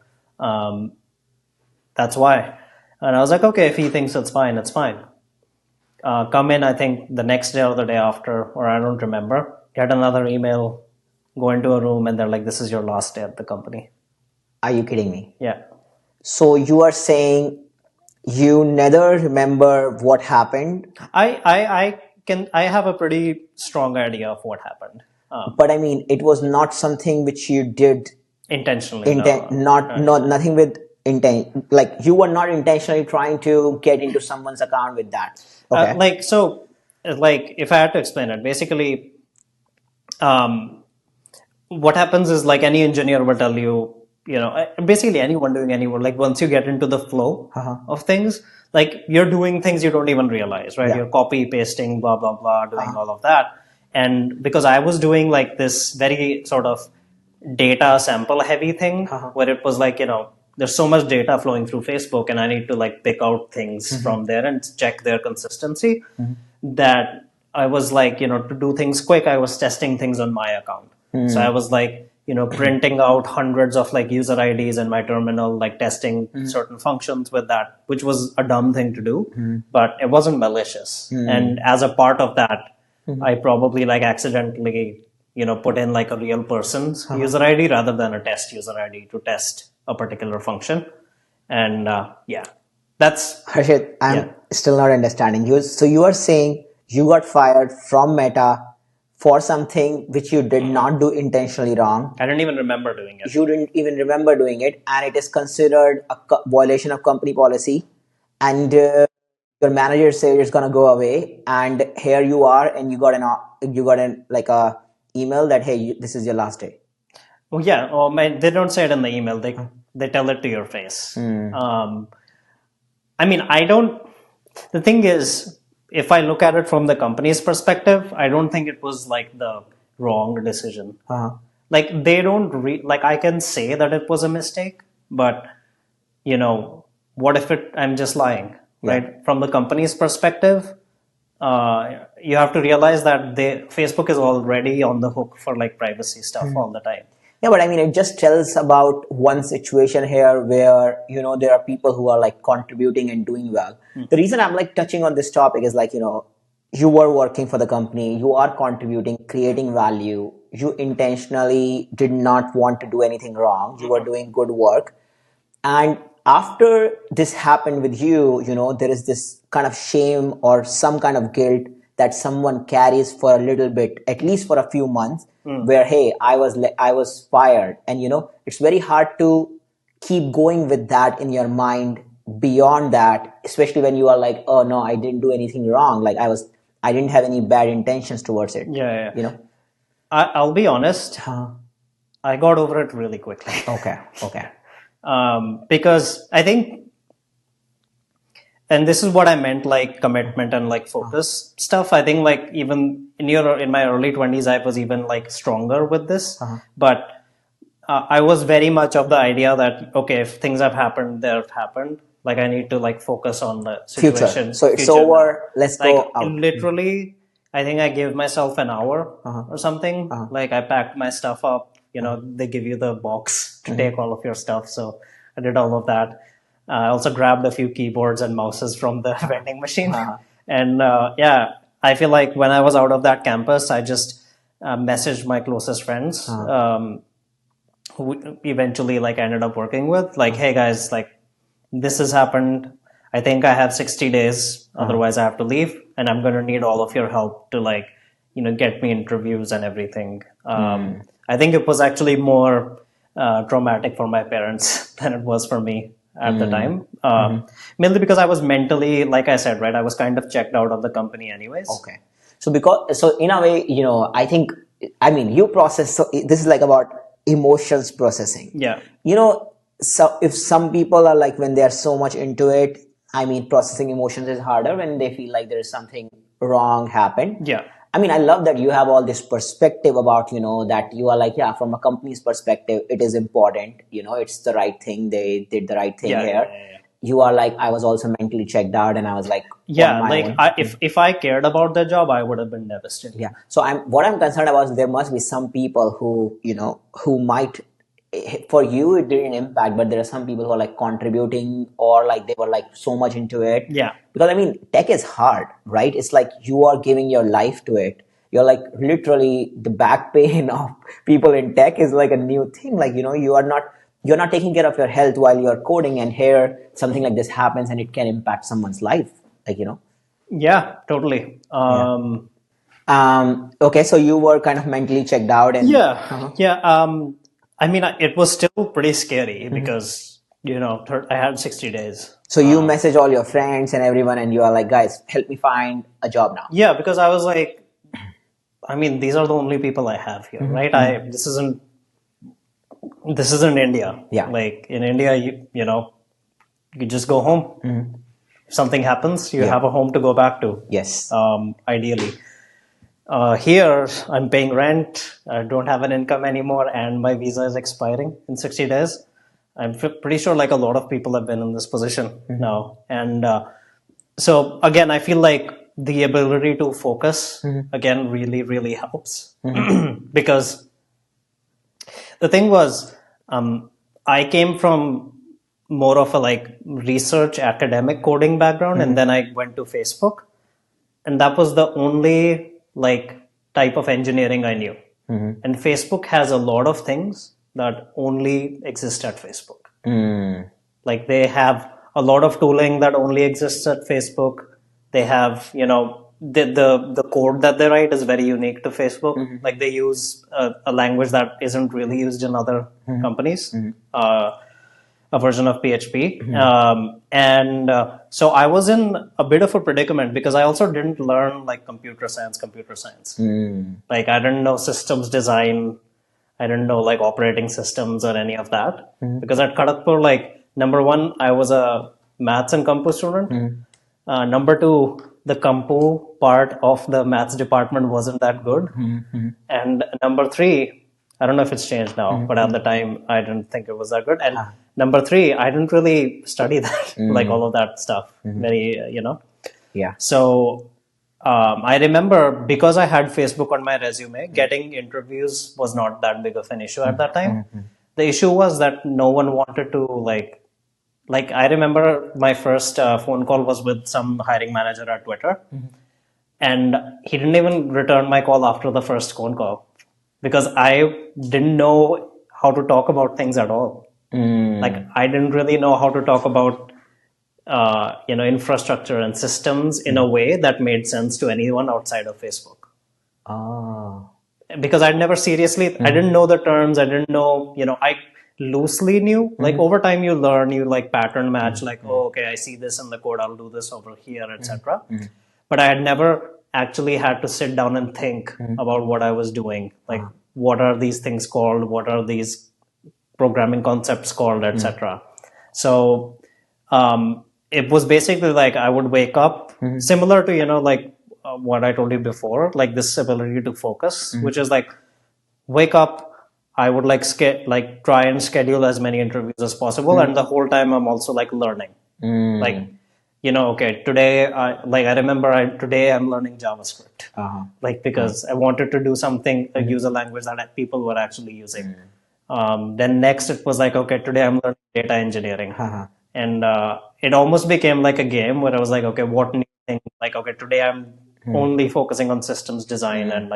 that's why. And I was like, okay, if he thinks it's fine, it's fine. Come in, I think the next day or the day after, or I don't remember, get another email, go into a room, and they're like, this is your last day at the company. Are you kidding me? Yeah. So you are saying you never remember what happened? I have a pretty strong idea of what happened. But I mean, it was not something which you did intentionally. Nothing with intent. Like, you were not intentionally trying to get into someone's account with that. Okay. Like if I had to explain it, basically, what happens is, like, any engineer will tell you, basically anyone doing any work, like, once you get into the flow of things, like, you're doing things you don't even realize, right? Yeah. You're copy pasting, blah, blah, blah, doing all of that. And because I was doing like this very sort of data sample heavy thing where it was like, there's so much data flowing through Facebook and I need to like pick out things from there and check their consistency, that I was like, to do things quick, I was testing things on my account. So I was like, printing out hundreds of like user IDs in my terminal, like testing certain functions with that, which was a dumb thing to do, but it wasn't malicious. And as a part of that, I probably like accidentally, put in like a real person's user ID rather than a test user ID to test a particular function. And that's... Harshit, I'm still not understanding you. So you are saying you got fired from Meta for something which you did not do intentionally wrong. I didn't even remember doing it. You didn't even remember doing it, and it is considered a violation of company policy. And your manager said it's gonna go away, and here you are, and you got like a email that, hey, this is your last day. Oh yeah, they don't say it in the email. They tell it to your face. I mean, I don't. The thing is, if I look at it from the company's perspective, I don't think it was like the wrong decision. Like, they don't like, I can say that it was a mistake, but what if I'm just lying, right? From the company's perspective, you have to realize that Facebook is already on the hook for like privacy stuff all the time. Yeah, but I mean, it just tells about one situation here where, there are people who are like contributing and doing well. The reason I'm like touching on this topic is like, you were working for the company, you are contributing, creating value. You intentionally did not want to do anything wrong. You were doing good work. And after this happened with you, there is this kind of shame or some kind of guilt that someone carries for a little bit, at least for a few months, where, hey, I was fired. And, it's very hard to keep going with that in your mind beyond that, especially when you are like, oh no, I didn't do anything wrong. Like I didn't have any bad intentions towards it. Yeah. I'll be honest. I got over it really quickly. Okay. Because I think, and this is what I meant, like commitment and like focus stuff. I think like even in my early 20s, I was even like stronger with this. But I was very much of the idea that, okay, if things have happened, they have happened. Like I need to like focus on the situation. Future. So it's over. Let's go out. Literally, I think I gave myself an hour or something. Like I packed my stuff up. They give you the box to take all of your stuff. So I did all of that. I also grabbed a few keyboards and mouses from the vending machine. And I feel like when I was out of that campus, I just messaged my closest friends, who eventually like ended up working with, like, hey guys, like this has happened. I think I have 60 days. Otherwise I have to leave, and I'm going to need all of your help to like, get me interviews and everything. I think it was actually more traumatic for my parents than it was for me at the time. Mainly because I was mentally, like I said, right, I was kind of checked out of the company anyways. Okay. So in a way, you process, so this is like about emotions processing. Yeah. So if some people are like, when they are so much into it, processing emotions is harder when they feel like there is something wrong happened. Yeah. I love that you have all this perspective about, that you are like, yeah, from a company's perspective, it is important, it's the right thing. They did the right thing here. Yeah. You are like, I was also mentally checked out, and I was like, if I cared about the job, I would have been devastated. Yeah. So what I'm concerned about is there must be some people who, who might, for you it didn't impact, but there are some people who are like contributing, or like they were like so much into it. Yeah. Because tech is hard, right? It's like you are giving your life to it. You're like literally the back pain of people in tech is like a new thing. Like, you're not taking care of your health while you're coding, and here something like this happens and it can impact someone's life. Like, Yeah, totally. Okay. So you were kind of mentally checked out, and it was still pretty scary because, I had 60 days. So you message all your friends and everyone, and you are like, guys, help me find a job now. Yeah, because I was like, these are the only people I have here, right? This isn't India. Yeah. Like in India, you just go home. If something happens, you have a home to go back to. Yes. Ideally. Here, I'm paying rent, I don't have an income anymore, and my visa is expiring in 60 days. I'm pretty sure like a lot of people have been in this position now. And so again, I feel like the ability to focus, again, really, really helps. Because the thing was, I came from more of a like research academic coding background, and then I went to Facebook. And that was the only like type of engineering I knew. And Facebook has a lot of things that only exist at Facebook. Like they have a lot of tooling that only exists at Facebook. They have, the code that they write is very unique to Facebook. Like they use a language that isn't really used in other companies. A version of PHP. So I was in a bit of a predicament because I also didn't learn like computer science. Like I didn't know systems design. I didn't know like operating systems or any of that. Because at Kharagpur, like number one, I was a maths and compu student. Number two, the compu part of the maths department wasn't that good. And number three, I don't know if it's changed now, but at the time I didn't think it was that good. And number three, I didn't really study that, like all of that stuff. Very, Yeah. So I remember because I had Facebook on my resume, getting interviews was not that big of an issue at that time. The issue was that no one wanted to like I remember my first phone call was with some hiring manager at Twitter, and he didn't even return my call after the first phone call because I didn't know how to talk about things at all. Like I didn't really know how to talk about infrastructure and systems in a way that made sense to anyone outside of Facebook. Oh. Because I'd never seriously, I didn't know the terms. I didn't know, I loosely knew. Like over time, you learn, you like pattern match. Like, oh, okay, I see this in the code. I'll do this over here, etc. But I had never actually had to sit down and think about what I was doing. Like, what are these things called? What are these programming concepts called, etc. So it was basically like I would wake up, similar to what I told you before, like this ability to focus, which is like wake up. I would try and schedule as many interviews as possible, and the whole time I'm also like learning. Like okay, today I remember today I'm learning JavaScript, like because I wanted to do something, use a language that people were actually using. Then next it was like, okay, today I'm learning data engineering. And it almost became like a game where I was like, okay, what new thing? Like, okay, today I'm only focusing on systems design. And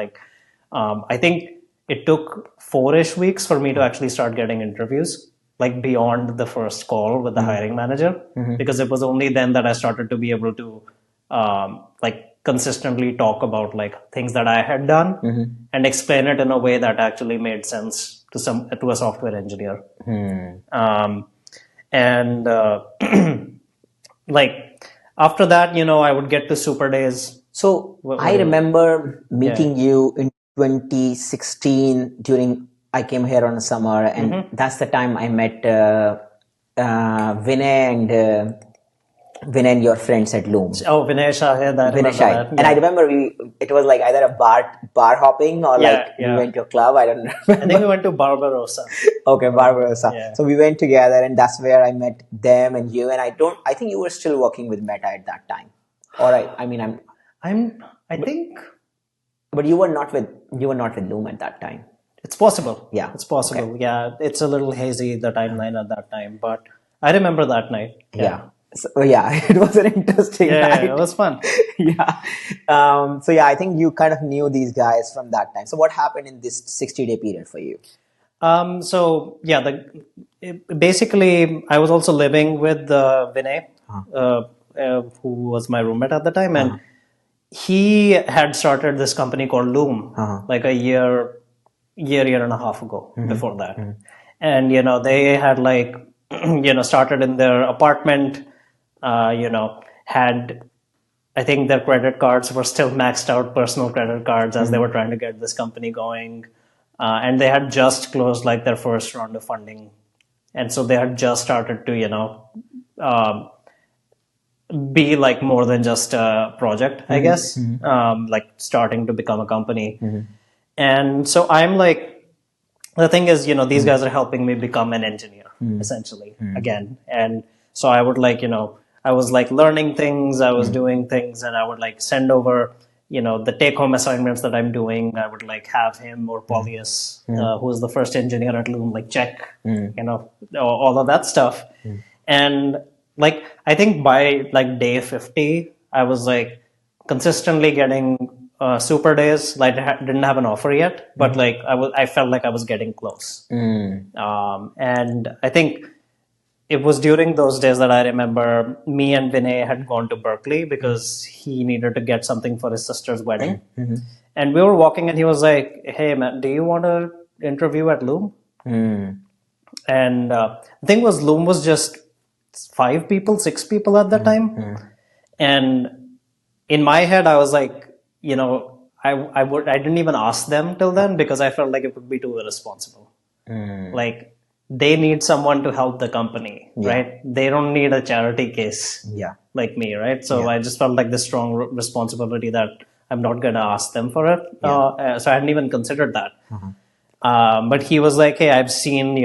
I think it took 4-ish weeks for me to actually start getting interviews, like beyond the first call with the hiring manager, because it was only then that I started to be able to consistently talk about like things that I had done and explain it in a way that actually made sense to a software engineer. And like after that, I would get to super days. So I remember meeting you in 2016 during I came here on a summer, and that's the time I met Vinay and your friends at Loom. Oh, Vinay Shahid, Vinay Shahid. And I remember it was like either a bar hopping or we went to a club. I don't know. I think we went to Barbarossa. Okay, Barbarossa. Yeah. So we went together, and that's where I met them and you. And I think you were still working with Meta at that time. Or I think. But you were not with Loom at that time. It's possible. Yeah. It's possible. Okay. Yeah. It's a little hazy, the timeline at that time, but I remember that night. Yeah. So, it was an interesting night. Yeah, it was fun. Yeah. I think you kind of knew these guys from that time. So what happened in this 60-day period for you? Basically, I was also living with Vinay, who was my roommate at the time, and he had started this company called Loom, like a year and a half ago before that. And, they had started in their apartment, had, I think their credit cards were still maxed out, personal credit cards, as they were trying to get this company going. And they had just closed their first round of funding. And so they had just started to, be more than just a project, I guess, starting to become a company. And so I'm the thing is, these guys are helping me become an engineer, essentially, again. And so I would I was learning things, I was doing things, and I would send over, the take home assignments that I'm doing. I would have him or Paulius, who is the first engineer at Loom, check, all of that stuff. And I think by day 50, I was consistently getting super days. Didn't have an offer yet, but I felt like I was getting close. And I think it was during those days that I remember me and Vinay had gone to Berkeley because he needed to get something for his sister's wedding. And we were walking and he was like, hey man, do you want to interview at Loom? And the thing was, Loom was just 6 people at that time. And in my head, I was I didn't even ask them till then because I felt like it would be too irresponsible. They need someone to help the company, right? They don't need a charity case like me, right? So I just felt this strong responsibility that I'm not going to ask them for it. So I hadn't even considered that. But he was like, hey, I've seen,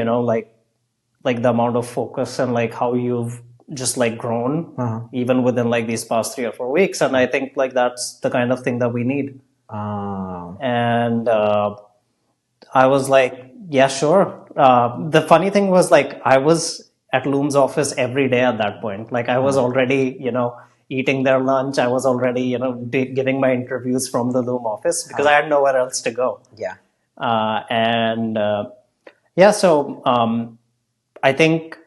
like the amount of focus and like how you've just like grown even within like these past 3 or 4 weeks. And I think like that's the kind of thing that we need. And I was like, yeah, sure. The funny thing was like I was at Loom's office every day at that point. Like I was already, eating their lunch. I was already, giving my interviews from the Loom office because I had nowhere else to go. Yeah. So I think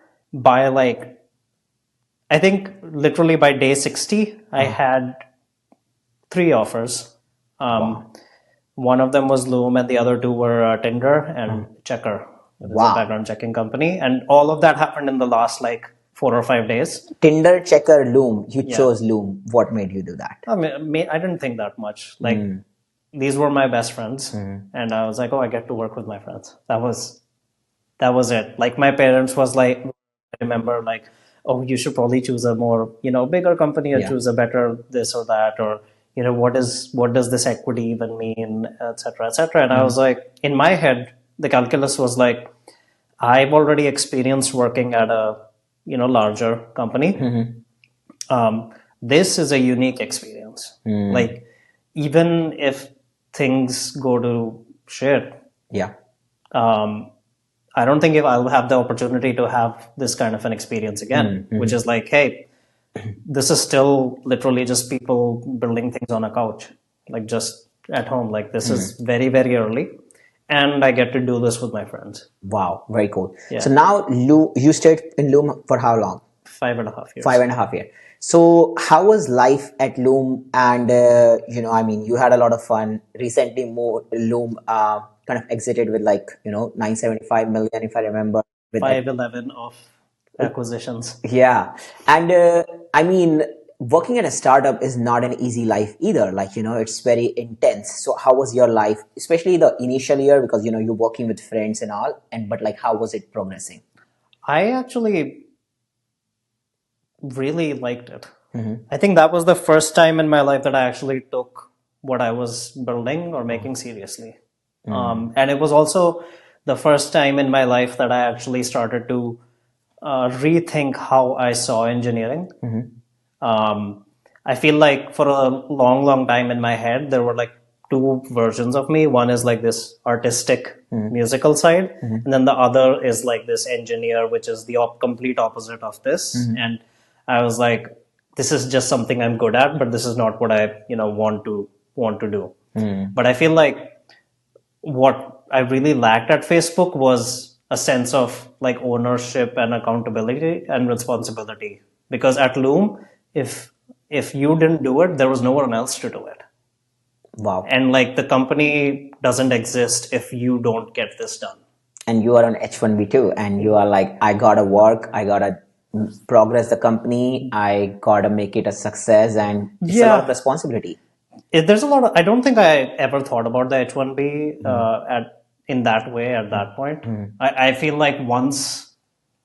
literally by day 60, I had 3 offers. One of them was Loom, and the other 2 were Tinder and Checker. It is a background checking company, and all of that happened in the last like 4 or 5 days. Tinder, Checker, Loom. You chose Loom. What made you do that? I didn't think that much. Like these were my best friends, and I was like, oh, I get to work with my friends. That was it. Like my parents was like, I remember like, oh, you should probably choose a more bigger company or choose a better this or that, or what does this equity even mean, etc., etc. And I was like, in my head, the calculus was like, I've already experienced working at a larger company. This is a unique experience. Like even if things go to shit, I don't think if I'll have the opportunity to have this kind of an experience again, which is like, hey, this is still literally just people building things on a couch, like just at home. Like this is very, very early, and I get to do this with my friends. Wow, very cool. Yeah. So now you stayed in Loom for how long? 5.5 years. 5.5 years. So how was life at Loom? And you had a lot of fun. Recently, Loom kind of exited with like 975 million, if I remember. With 511 of acquisitions. Yeah. And working at a startup is not an easy life either. Like, it's very intense. So how was your life, especially the initial year, because, you're working with friends and all, but like, how was it progressing? I actually really liked it. I think that was the first time in my life that I actually took what I was building or making seriously. And it was also the first time in my life that I actually started to rethink how I saw engineering. I feel like for a long, long time in my head, there were like 2 versions of me. One is like this artistic musical side, and then the other is like this engineer, which is the complete opposite of this. And I was like, this is just something I'm good at, but this is not what I want to do. But I feel like what I really lacked at Facebook was a sense of like ownership and accountability and responsibility. Because at Loom, if you didn't do it, there was no one else to do it. Wow. And like the company doesn't exist if you don't get this done. And you are on H1B too, and you are like, I gotta work, I gotta progress the company, I gotta make it a success, and it's a lot of responsibility. There's a lot of, I don't think I ever thought about the H1B in that way at that point. I feel like once,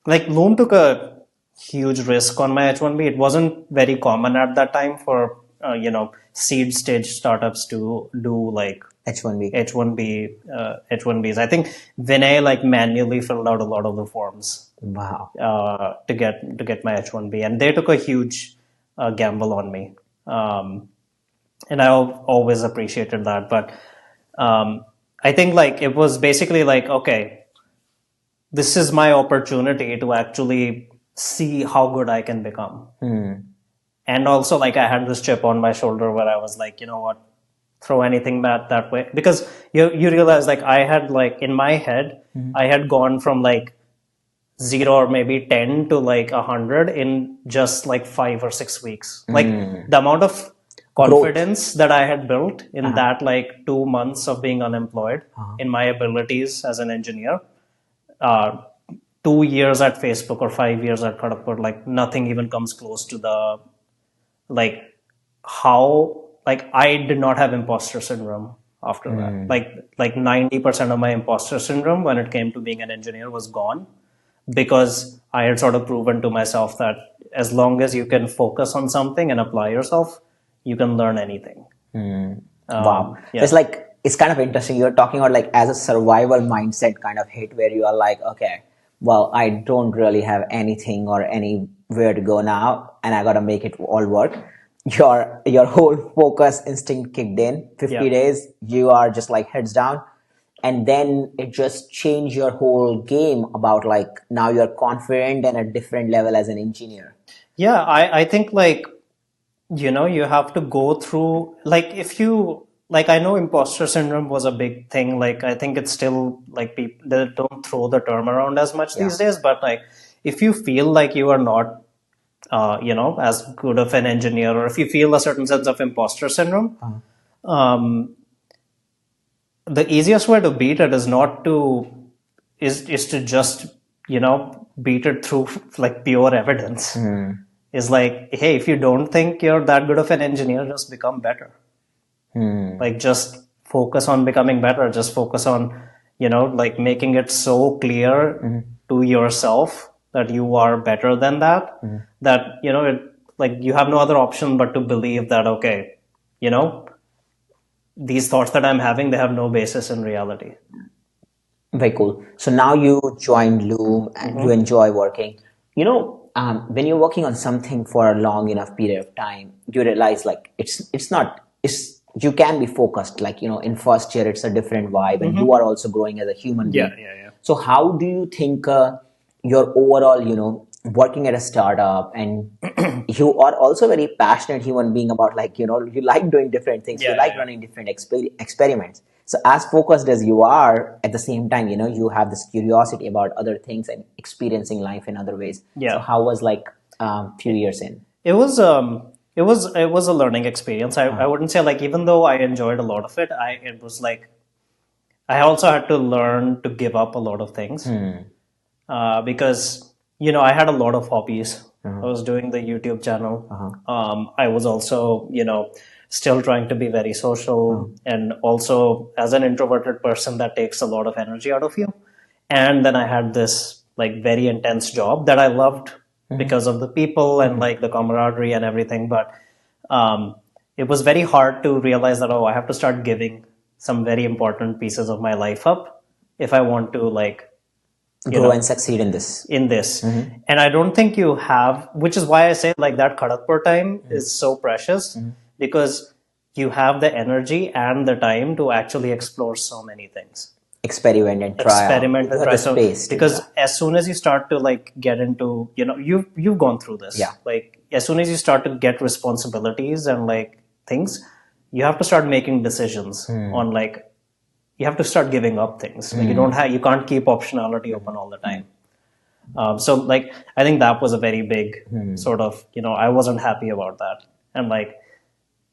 like Loom took a huge risk on my H1B. It wasn't very common at that time for, seed stage startups to do like H1Bs. I think Vinay like manually filled out a lot of the forms. Wow. To get my H1B, and they took a huge gamble on me. And I always appreciated that. But I think like it was basically like, okay, this is my opportunity to actually see how good I can become. And also like I had this chip on my shoulder where I was like, you know what, throw anything that way. Because you realize like I had like in my head, I had gone from like 0 or maybe 10 to like 100 in just like 5 or 6 weeks. Like the amount of confidence that I had built in that like 2 months of being unemployed in my abilities as an engineer, 2 years at Facebook or 5 years at Kharagpur, like nothing even comes close to the like how like I did not have imposter syndrome after that. Like 90% of my imposter syndrome when it came to being an engineer was gone, because I had sort of proven to myself that as long as you can focus on something and apply yourself, you can learn anything. Wow. It's like, it's kind of interesting. You're talking about like as a survival mindset kind of hit where you are like, okay, well, I don't really have anything or anywhere to go now, and I gotta make it all work. Your whole focus instinct kicked in. 50 Yeah. days, you are just like heads down, and then it just changed your whole game about like now you're confident and a different level as an engineer. Yeah, I think like, you have to go through, like, if you, like, I know imposter syndrome was a big thing. Like, I think it's still like people they don't throw the term around as much these days, but like, if you feel like you are not, as good of an engineer, or if you feel a certain sense of imposter syndrome, um, the easiest way to beat it is not to, is to just, beat it through like pure evidence. Is like, hey, if you don't think you're that good of an engineer, just become better. Like, just focus on becoming better. Just focus on, like, making it so clear to yourself that you are better than that, that, like, you have no other option but to believe that, okay, these thoughts that I'm having, they have no basis in reality. Very cool. So now you joined Loom and you enjoy working. When you're working on something for a long enough period of time, you realize like it's you can be focused. Like, in first year, it's a different vibe, and you are also growing as a human being. Yeah. So how do you think your overall, working at a startup, and you are also very passionate human being about like, you like doing different things. You like running different experiments. So as focused as you are, at the same time, you have this curiosity about other things and experiencing life in other ways. Yeah. So how was like few years in? It was a learning experience. I wouldn't say like, even though I enjoyed a lot of it, it was like I also had to learn to give up a lot of things, because I had a lot of hobbies. I was doing the YouTube channel. I was also still trying to be very social, and also as an introverted person, that takes a lot of energy out of you. And then I had this like very intense job that I loved because of the people and like the camaraderie and everything. But it was very hard to realize that, I have to start giving some very important pieces of my life up if I want to like grow and succeed in this. And I don't think you have, which is why I say like that Kharagpur time is so precious, because you have the energy and the time to actually explore so many things. Experiment and try. So, because as soon as you start to like get into, you've gone through this. Yeah. Like, as soon as you start to get responsibilities and like things, you have to start making decisions on like, you have to start giving up things. Like, you can't keep optionality open all the time. So like, I think that was a very big sort of, I wasn't happy about that. And like,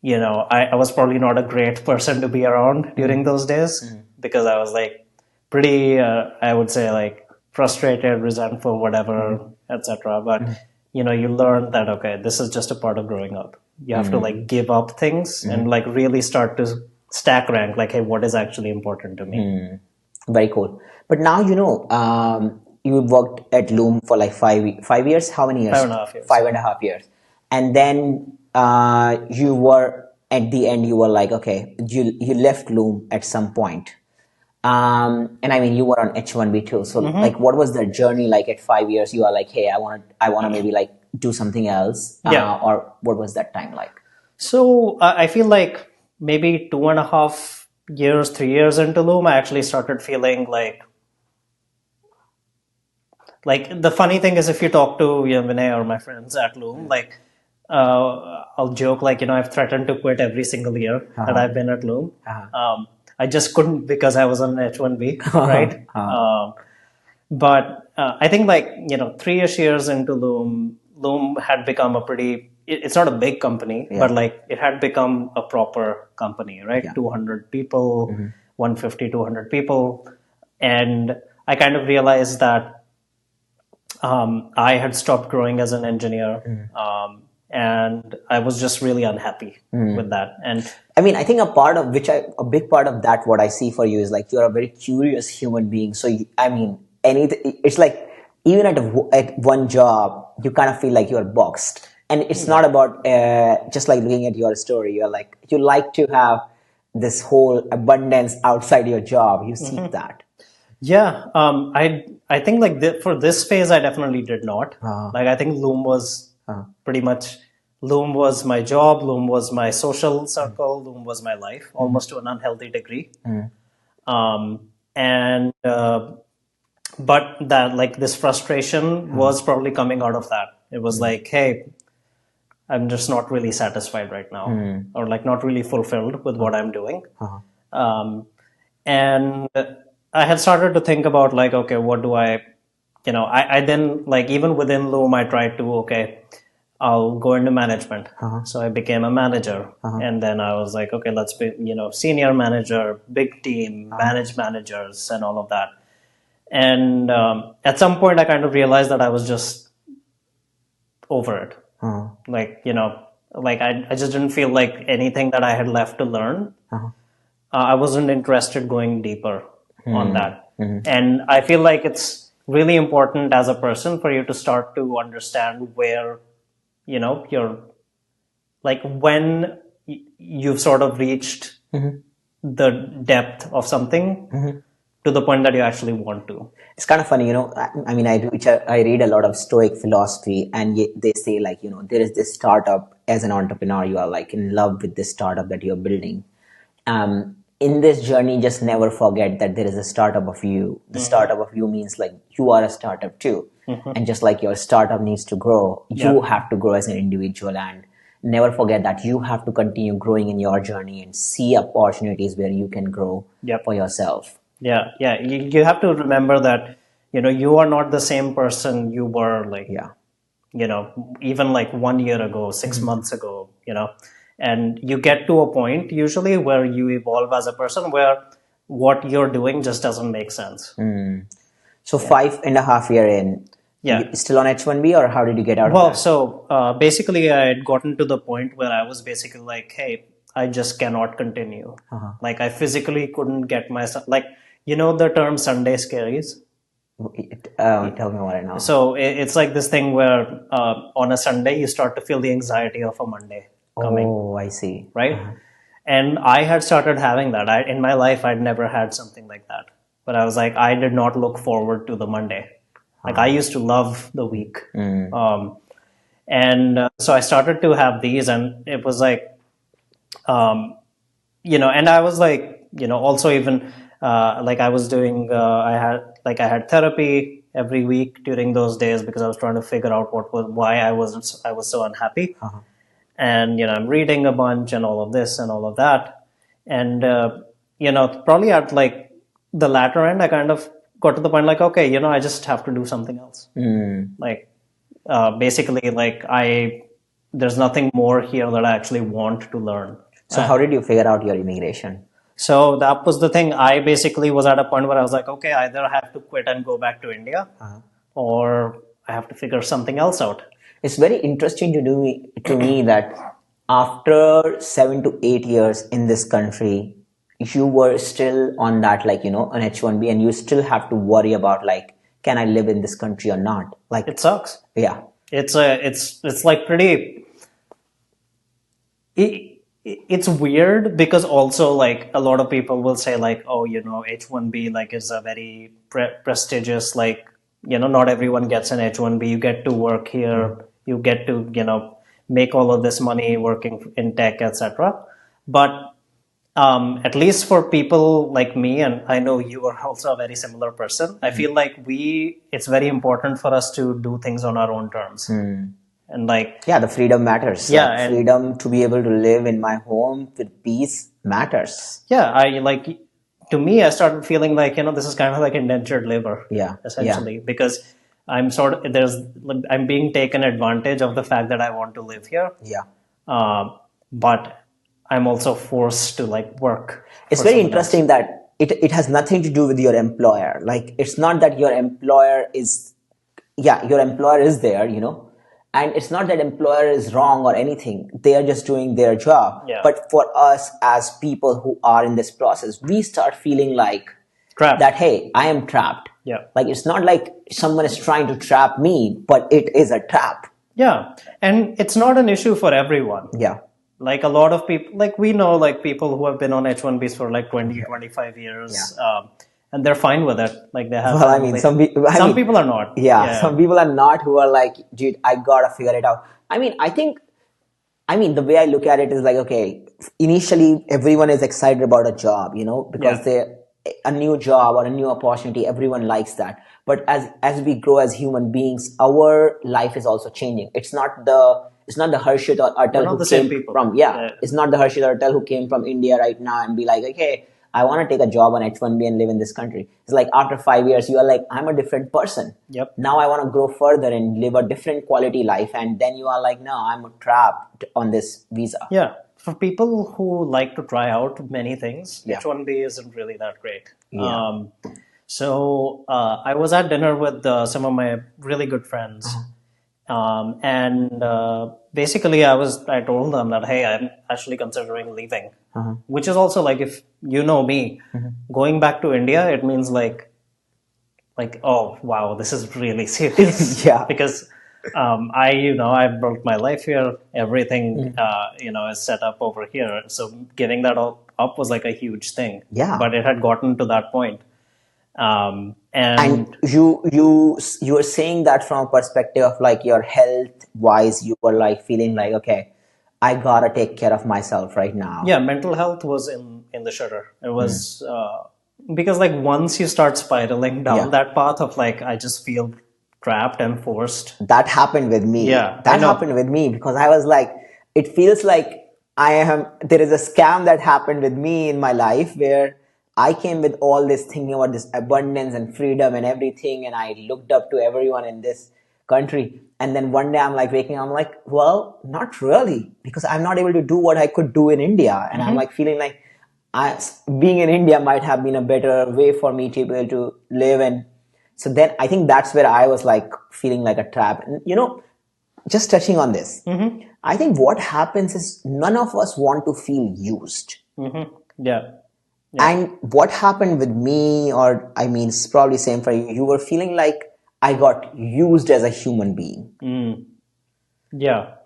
I was probably not a great person to be around during those days, because I was like pretty, I would say like frustrated, resentful, whatever, etc. But, you learn that, okay, this is just a part of growing up. You have to like give up things and like really start to stack rank, like, hey, what is actually important to me? Very cool. But now, you worked at Loom for like 5 years. How many years? 5.5 years. 5.5 years. And then you were, at the end, you were like, okay, you left Loom at some point. And I mean, you were on H1B too. So like, what was the journey like at 5 years? You are like, hey, I want to maybe like do something else. Or what was that time like? So I feel like maybe 2.5 years, 3 years into Loom, I actually started feeling like the funny thing is, if you talk to Vinay or my friends at Loom, like, I'll joke like, I've threatened to quit every single year that I've been at Loom. I just couldn't because I was on H1B, right? But I think like, 3-ish years into Loom had become a pretty, it's not a big company, but like it had become a proper company, right? 200 people, 150, 200 people. And I kind of realized that I had stopped growing as an engineer. And I was just really unhappy with that. And I mean, I think a big part of that, what I see for you is like, you're a very curious human being. So, it's like, even at one job, you kind of feel like you're boxed. And it's not about just like looking at your story. You're like, you like to have this whole abundance outside your job. You seek that. Yeah, I think like for this phase, I definitely did not. Like I think Loom was pretty much Loom was my job, Loom was my social circle, Loom was my life, almost to an unhealthy degree. And but that like this frustration was probably coming out of that. It was like, hey, I'm just not really satisfied right now, or like not really fulfilled with what I'm doing. And I had started to think about like, okay, what do I then like even within Loom, I tried to, okay, I'll go into management. So I became a manager. And then I was like, okay, let's be, senior manager, big team, manage managers and all of that. And at some point I kind of realized that I was just over it. Like, like I just didn't feel like anything that I had left to learn. I wasn't interested going deeper on that. And I feel like it's really important as a person for you to start to understand where, you're like when you've sort of reached the depth of something to the point that you actually want to. It's kind of funny, I mean, I read a lot of Stoic philosophy, and they say like, there is this startup. As an entrepreneur, you are like in love with this startup that you're building. In this journey, just never forget that there is a startup of you. The startup of you means like you are a startup too. And just like your startup needs to grow, you have to grow as an individual, and never forget that you have to continue growing in your journey and see opportunities where you can grow for yourself. Yeah. You have to remember that, you are not the same person you were like, even like 1 year ago, 6 months ago, and you get to a point usually where you evolve as a person where what you're doing just doesn't make sense. So 5.5 years in, you still on H1B, or how did you get out of that? Well, so basically I had gotten to the point where I was basically like, hey, I just cannot continue. Like I physically couldn't get myself, like, the term Sunday scaries? Tell me what I know. So it's like this thing where on a Sunday you start to feel the anxiety of a Monday coming. Oh, I see. Right? And I had started having that. In my life, I'd never had something like that. But I was like, I did not look forward to the Monday. Like I used to love the week. And so I started to have these, and it was like, and I was like, also even like I was doing, I had therapy every week during those days because I was trying to figure out why I was so unhappy. And, I'm reading a bunch and all of this and all of that. And, probably at like the latter end, I kind of got to the point like, okay, I just have to do something else. Like, basically like there's nothing more here that I actually want to learn. So how did you figure out your immigration? So that was the thing. I basically was at a point where I was like, okay, either I have to quit and go back to India or I have to figure something else out. It's very interesting to me that after 7 to 8 years in this country, you were still on that, like, an H1B, and you still have to worry about like, can I live in this country or not? Like it sucks. Yeah. It's like pretty, it's weird because also like a lot of people will say like, oh, H1B like is a very prestigious, like, not everyone gets an H1B. You get to work here. You get to, make all of this money working in tech, etc. But at least for people like me, and I know you are also a very similar person, I feel like it's very important for us to do things on our own terms. And like, yeah, the freedom matters. Yeah. Like, freedom to be able to live in my home with peace matters. Yeah. To me, I started feeling like, this is kind of like indentured labor. Yeah. Essentially, because I'm being taken advantage of the fact that I want to live here. Yeah. But I'm also forced to like work. It's very interesting that it has nothing to do with your employer. Like, it's not that your employer is there, and it's not that employer is wrong or anything. They are just doing their job. Yeah. But for us as people who are in this process, we start feeling like trapped. That, hey, I am trapped. Yeah. Like, it's not like someone is trying to trap me, but it is a trap. Yeah. And it's not an issue for everyone. Yeah. Like a lot of people, like we know like people who have been on H1Bs for like 20, 25 years. Yeah. and they're fine with it. Like they have. Well, I mean, some people are not. Yeah, some people are not, who are like, dude, I gotta figure it out. I mean, the way I look at it is like, okay, initially everyone is excited about a job, because a new job or a new opportunity, everyone likes that. But as we grow as human beings, our life is also changing. It's not the Harshit or Atal who came from, it's not the Harshit or Atal who came from India right now and be like, okay, I want to take a job on H1B and live in this country. It's like after 5 years, you are like, I'm a different person. Yep. Now I want to grow further and live a different quality life. And then you are like, no, I'm trapped on this visa. Yeah. For people who like to try out many things, H1B isn't really that great. Yeah. So I was at dinner with some of my really good friends. And basically I told them that, hey, I'm actually considering leaving, which is also like, if you know me, going back to India, it means like, oh, wow, this is really serious. Because I built my life here. Everything, is set up over here. So giving that all up was like a huge thing. Yeah. But it had gotten to that point. And you were saying that from a perspective of like your health wise, you were like feeling like, okay, I gotta take care of myself right now. Yeah, mental health was in the shitter. It was because like once you start spiraling down that path of like, I just feel trapped and forced. That happened with me. Yeah, that happened with me because I was like, it feels like there is a scam that happened with me in my life where I came with all this thinking about this abundance and freedom and everything, and I looked up to everyone in this country. And then one day I'm like waking up, I'm like, well, not really, because I'm not able to do what I could do in India. And I'm like feeling like being in India might have been a better way for me to be able to live. And so then I think that's where I was like feeling like a trap. And, just touching on this, I think what happens is none of us want to feel used. Yeah. And what happened with me, or I mean, it's probably same for you. You were feeling like I got used as a human being. Yeah.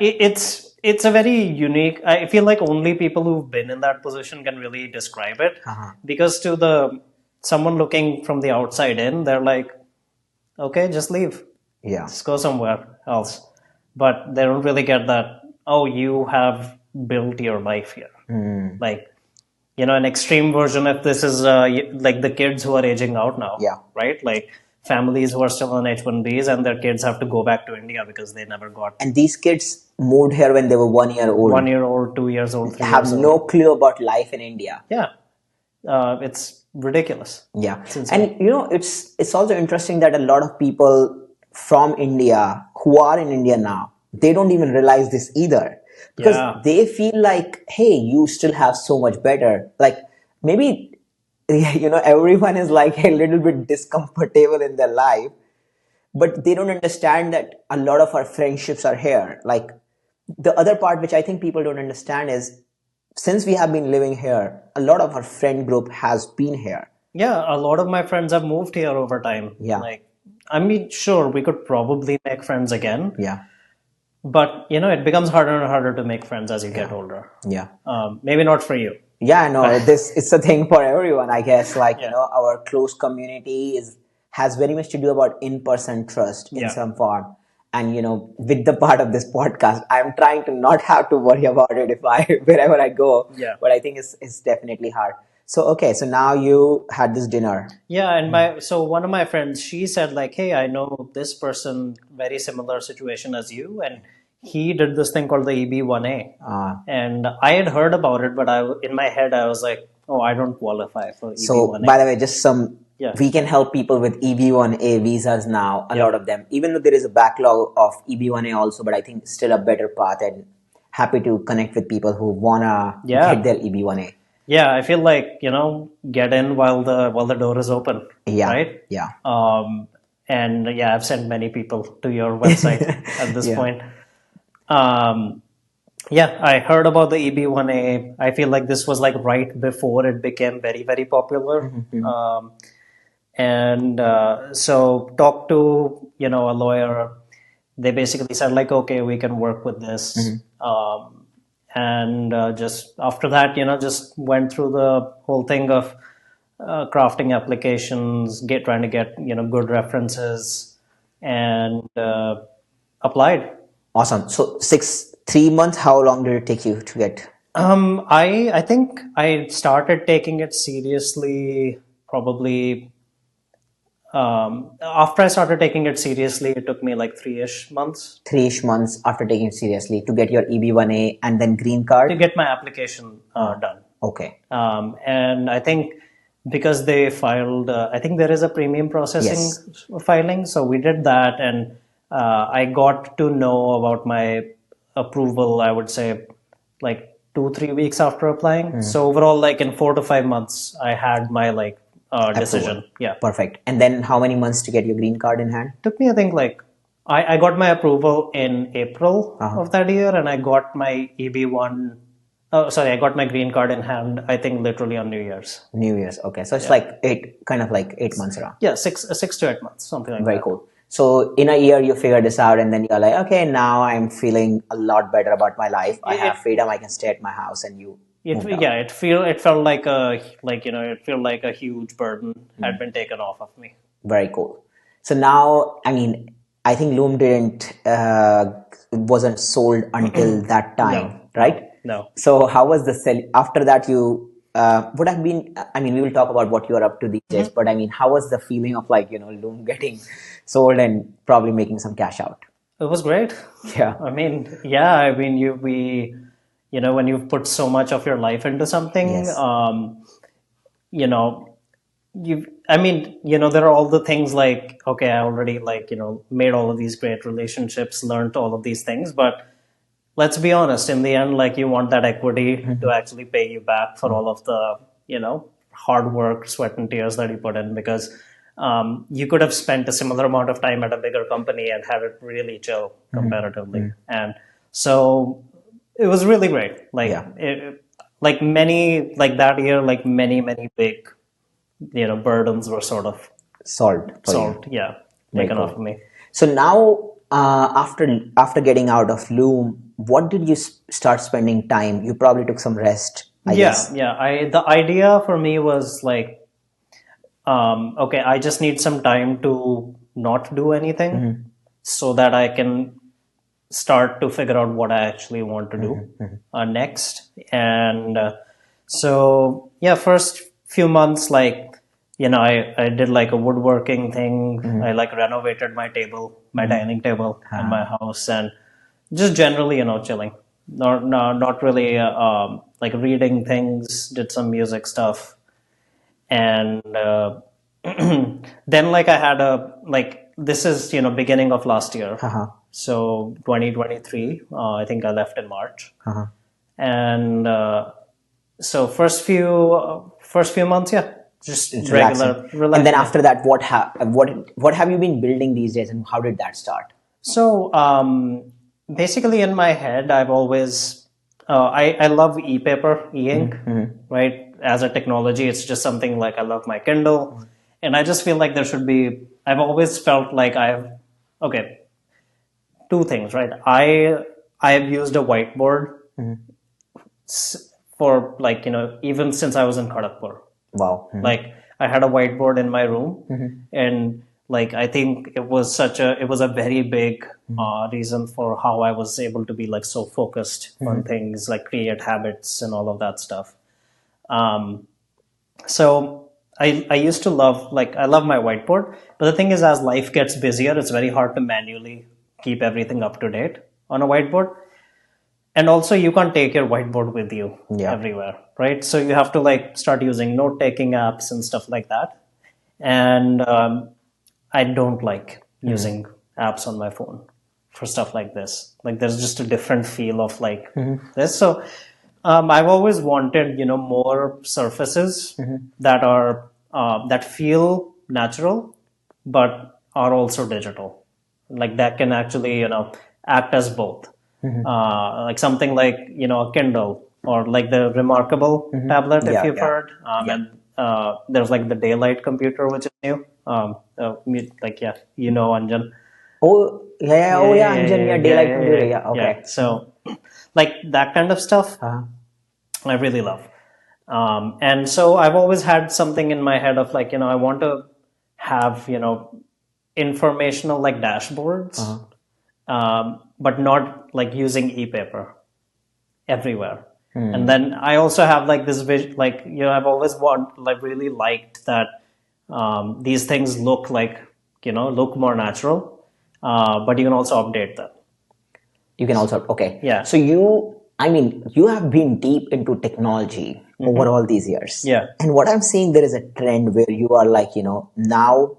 It's a very unique. I feel like only people who've been in that position can really describe it, because to someone looking from the outside in, they're like, okay, just leave. Yeah, just go somewhere else. But they don't really get that. Oh, you have built your life here, like. An extreme version of this is like the kids who are aging out now, right? Like families who are still on H1Bs and their kids have to go back to India because they never got. And these kids moved here when they were 1 year old. 1 year old, 2 years old, 3 have years old. no clue about life in India. Yeah, it's ridiculous. Yeah, and it's also interesting that a lot of people from India who are in India now, they don't even realize this either. Because they feel like, hey, you still have so much better. Like maybe, everyone is like a little bit discomfortable in their life, but they don't understand that a lot of our friendships are here. Like the other part, which I think people don't understand is, since we have been living here, a lot of our friend group has been here. Yeah, a lot of my friends have moved here over time. Yeah. Like, I mean, sure, we could probably make friends again. Yeah. But, it becomes harder and harder to make friends as you get older. Yeah. Maybe not for you. Yeah, no, it's a thing for everyone, I guess. Like, our close community has very much to do about in-person trust in some form. And, with the part of this podcast, I'm trying to not have to worry about it wherever I go. Yeah. But I think it's definitely hard. So, okay, so now you had this dinner. Yeah, and so one of my friends, she said like, hey, I know this person, very similar situation as you, and he did this thing called the EB1A. And I had heard about it, but in my head, I was like, oh, I don't qualify for EB1A. So, by the way, we can help people with EB1A visas now, a lot of them, even though there is a backlog of EB1A also, but I think it's still a better path, and happy to connect with people who want to get their EB1A. Yeah, I feel like, get in while the door is open. Yeah. Right? Yeah. And I've sent many people to your website at this point. I heard about the EB1A. I feel like this was like right before it became very, very popular. So talked to, a lawyer. They basically said like, okay, we can work with this. And just after that, just went through the whole thing of crafting applications, trying to get good references, and applied. Awesome. So 3 months, how long did it take you to get? I think I started taking it seriously probably after I started taking it seriously. It took me like 3-ish months 3-ish months after taking it seriously to get your EB1A and then green to card? get my application done. Okay. And I think because they filed, I think there is a premium processing filing. So we did that, and I got to know about my approval, I would say, like 2-3 weeks after applying. So overall, like in 4 to 5 months, I had my like decision. Yeah. Perfect. And then how many months to get your green card in hand? Took me, I think, like I got my approval in April of that year, and I got my EB1. Oh, sorry, I got my green card in hand, I think, literally on New Year's. New Year's. Okay. So it's like 8 months around. Yeah, 6 to 8 months, something like Very that. cool. So in a year, you figure this out, and then you're like, okay, now I'm feeling a lot better about my life. I have freedom. I can stay at my house, and you. It felt like it felt like a huge burden had been taken off of me. Very cool. So now, I mean, I think Loom wasn't sold until that time, right? No. So how was the sell? After that, you would have been. I mean, we will talk about what you are up to these days. But I mean, how was the feeling of Loom getting sold and probably making some cash out? It was great. Yeah. I mean, when you've put so much of your life into something, Yes. There are all the things like, okay, I already made all of these great relationships, learned all of these things, but let's be honest, in the end, like you want that equity to actually pay you back for all of the, hard work, sweat and tears that you put in, because you could have spent a similar amount of time at a bigger company and had it really chill comparatively. And so it was really great. Like, that year, like many big, burdens were sort of Solved. Yeah, taken off of me. So now, after getting out of Loom, what did you start spending time? You probably took some rest. I guess. The idea for me was like, okay, I just need some time to not do anything so that I can start to figure out what I actually want to do next. And first few months, like, I did like a woodworking thing. I like renovated my dining table in my house, and just generally, chilling. Not really like reading things, did some music stuff. And then like I had this is, beginning of last year. So 2023, I think I left in March. And so first few months, just regular. And then after that, what have you been building these days, and how did that start? So basically, in my head, I've always I love e-ink, right? As a technology, it's just something like I love my Kindle, and I just feel like there should be. I've always felt like two things, right? I have used a whiteboard for even since I was in Kharagpur. Wow. Like I had a whiteboard in my room, and like I think it was a very big reason for how I was able to be like so focused on things, like create habits and all of that stuff. So I used to love I love my whiteboard, but the thing is, as life gets busier, it's very hard to manually keep everything up to date on a whiteboard. And also, you can't take your whiteboard with you everywhere, right? So you have to start using note-taking apps and stuff like that. And I don't like using apps on my phone for stuff like this. Like, there's just a different feel of this. So I've always wanted, more surfaces that are that feel natural, but are also digital. Like that can actually, act as both. Like something like, a Kindle or like the Remarkable tablet, if you've heard. And there's like the Daylight computer, which is new. Anjan. Anjan, Daylight computer, okay. So like that kind of stuff, I really love. And so I've always had something in my head of like, I want to have, informational like dashboards, but not like using e-paper everywhere. And then I also have like this vision, like, I've always really liked that these things look like, look more natural, but you can also update them. You can also, okay. Yeah. So you have been deep into technology over all these years. Yeah. And what I'm seeing, there is a trend where you are like, now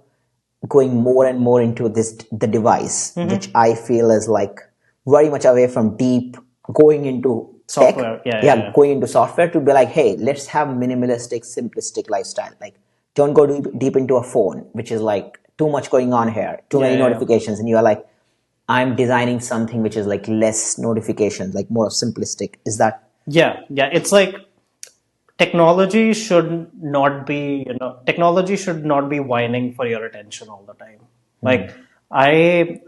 going more and more into the device, which I feel is like very much away from deep, going into software. Tech, going into software to be like, hey, let's have minimalistic, simplistic lifestyle. Like, don't go deep into a phone, which is like too much going on here, too many notifications. And you are like, I'm designing something which is like less notifications, like more simplistic. Is that? Yeah. It's like technology should not be, technology should not be whining for your attention all the time. Like I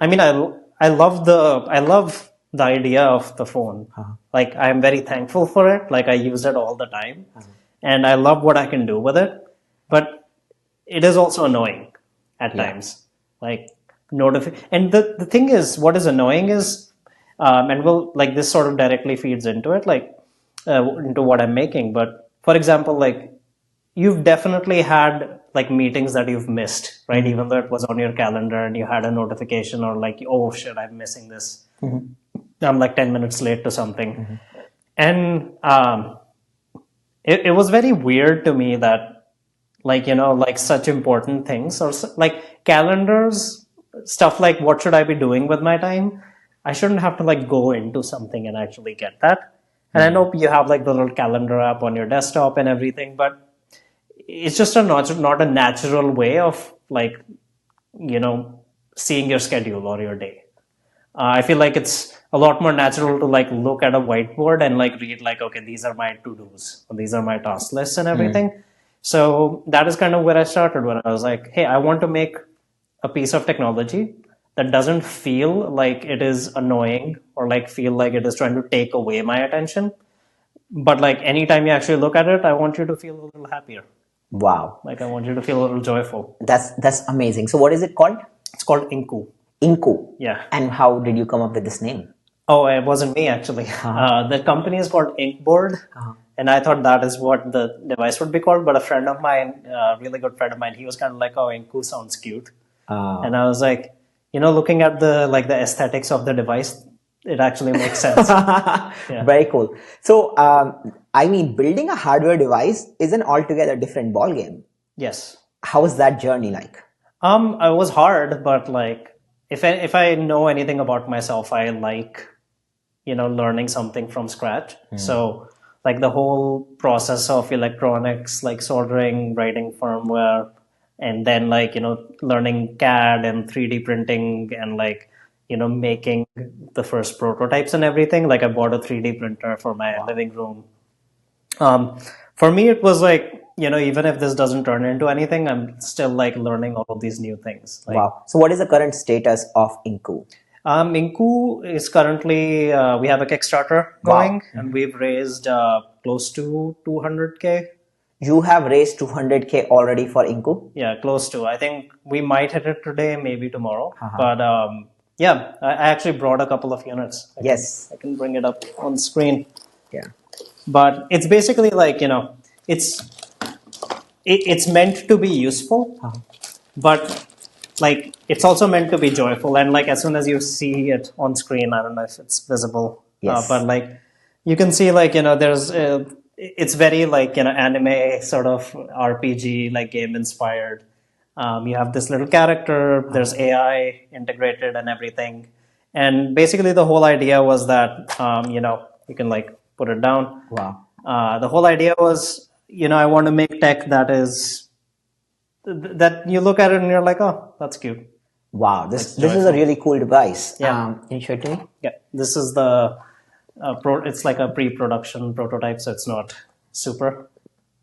love the idea of the phone. Like I'm very thankful for it. Like I use it all the time, and I love what I can do with it. But it is also annoying at times. Like and the thing is, what is annoying is, and this sort of directly feeds into it, like into what I'm making. But for example, like you've definitely had like meetings that you've missed, right? Even though it was on your calendar and you had a notification or like, oh shit, I'm missing this. I'm like 10 minutes late to something. And it was very weird to me that like such important things or like calendars, stuff like what should I be doing with my time? I shouldn't have to like go into something and actually get that. And I know you have like the little calendar app on your desktop and everything, but it's just not a natural way of like, seeing your schedule or your day. I feel like it's a lot more natural to like look at a whiteboard and like read like, okay, these are my to-dos, or these are my task lists and everything. So that is kind of where I started when I was like, hey, I want to make a piece of technology that doesn't feel like it is annoying or like feel like it is trying to take away my attention. But like anytime you actually look at it, I want you to feel a little happier. Wow. Like I want you to feel a little joyful. That's amazing. So what is it called? It's called Inku. Inku. Yeah. And how did you come up with this name? Oh, it wasn't me actually. The company is called Inkboard. And I thought that is what the device would be called. But a friend of mine, a really good friend of mine, he was kind of like, oh, Inku sounds cute. And I was like, looking at the aesthetics of the device, it actually makes sense. Very cool. So, building a hardware device is an altogether different ballgame. Yes. How was that journey like? It was hard, but like, if I know anything about myself, I like, learning something from scratch. So like the whole process of electronics, like soldering, writing firmware, and then like, learning CAD and 3D printing and like, making the first prototypes and everything. Like I bought a 3D printer for my living room. For me, it was like, even if this doesn't turn into anything, I'm still like learning all of these new things. Like, wow. So what is the current status of Inku? Inku is currently, we have a Kickstarter going and we've raised close to 200K. You have raised 200K already for Inku? Yeah, close to. I think we might hit it today, maybe tomorrow. But yeah, I actually brought a couple of units. I can bring it up on screen. Yeah. But it's basically like, it's meant to be useful, but like it's also meant to be joyful. And like as soon as you see it on screen, I don't know if it's visible, but like you can see like, there's it's very like, anime sort of RPG, like game inspired. You have this little character, there's AI integrated and everything. And basically the whole idea was that, you can like put it down. Wow. The whole idea was, I want to make tech that is, that you look at it and you're like, oh, that's cute. Wow. This is a really cool device. Yeah. Can you show it to me? Yeah. This is the, it's like a pre-production prototype, so it's not super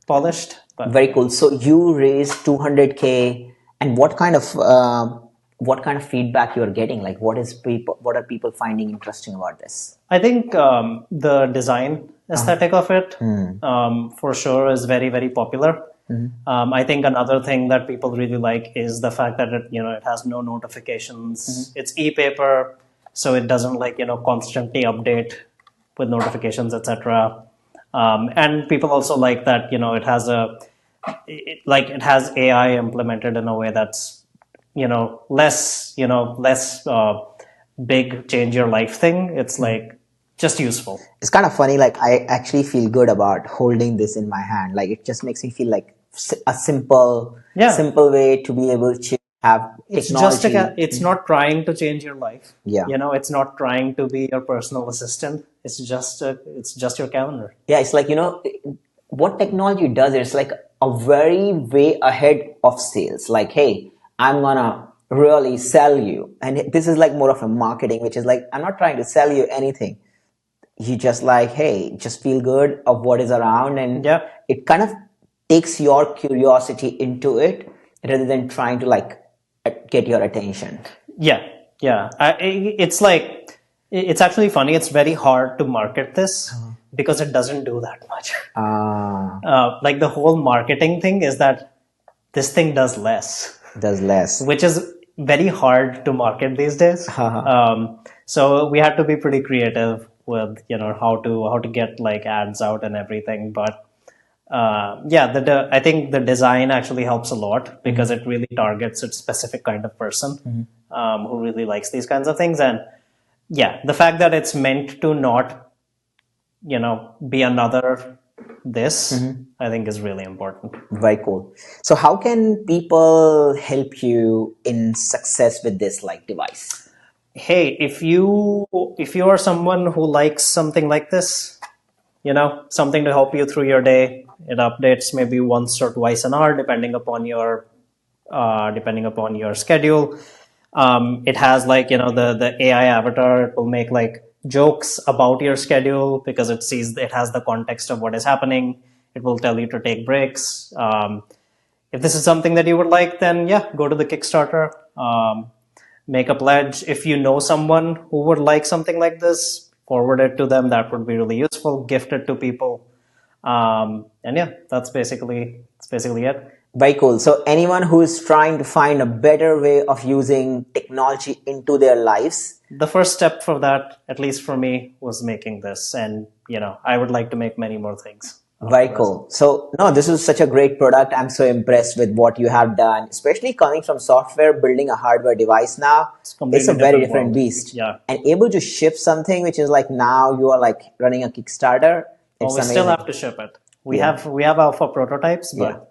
polished. But very cool. So you raised 200K, and what kind of feedback you're getting? Like what are people finding interesting about this? I think the design aesthetic of it, for sure, is very, very popular. I think another thing that people really like is the fact that it has no notifications. It's e-paper, so it doesn't constantly update with notifications, etc. And people also like that it has it has AI implemented in a way that's less big change your life thing. It's just useful. It's kind of funny. Like, I actually feel good about holding this in my hand. Like, it just makes me feel like a simple way to be able to have technology. It's not trying to change your life. Yeah. It's not trying to be your personal assistant. It's just your calendar. Yeah, it's like, what technology does, it's like a very way ahead of sales. Like, hey, I'm gonna really sell you. And this is like more of a marketing, which is like, I'm not trying to sell you anything. You just like, hey, just feel good of what is around. And it kind of takes your curiosity into it rather than trying to get your attention. Yeah. It's actually funny. It's very hard to market this because it doesn't do that much. Like the whole marketing thing is that this thing does less. Which is very hard to market these days. So we had to be pretty creative with how to get ads out and everything. But I think the design actually helps a lot because it really targets a specific kind of person who really likes these kinds of things. And the fact that it's meant to not be another this, I think, is really important. Very cool. So how can people help you in success with this device? Hey, if you are someone who likes something like this, something to help you through your day, it updates maybe once or twice an hour depending upon your schedule. It has the AI avatar. It will make jokes about your schedule because it has the context of what is happening. It will tell you to take breaks. If this is something that you would like, then go to the Kickstarter, make a pledge. If you know someone who would like something like this, forward it to them. That would be really useful. Gift it to people. That's basically it. Very cool. So anyone who is trying to find a better way of using technology into their lives, the first step for that, at least for me, was making this. And, I would like to make many more things. Very cool. So, no, this is such a great product. I'm so impressed with what you have done, especially coming from software, building a hardware device now. It's a very different beast. Yeah. And able to ship something, which is now you are running a Kickstarter. Well, we still have to ship it. We have alpha prototypes, but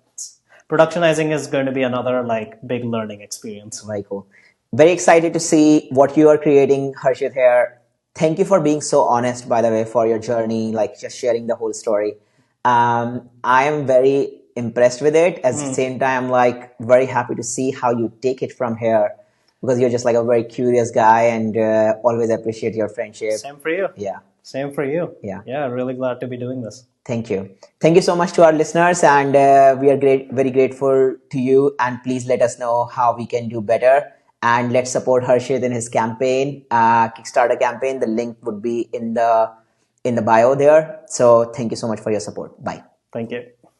productionizing is going to be another big learning experience. Very cool. Very excited to see what you are creating, Harshyt here. Thank you for being so honest, by the way, for your journey, just sharing the whole story. I am very impressed with it. At the same time, I'm very happy to see how you take it from here, because you're just a very curious guy and always appreciate your friendship. Same for you. Yeah. Same for you. Yeah. Yeah, really glad to be doing this. Thank you. Thank you so much to our listeners, and we are very grateful to you. And please let us know how we can do better. And let's support Harshyt in his campaign, Kickstarter campaign. The link would be in the bio there. So thank you so much for your support. Bye. Thank you.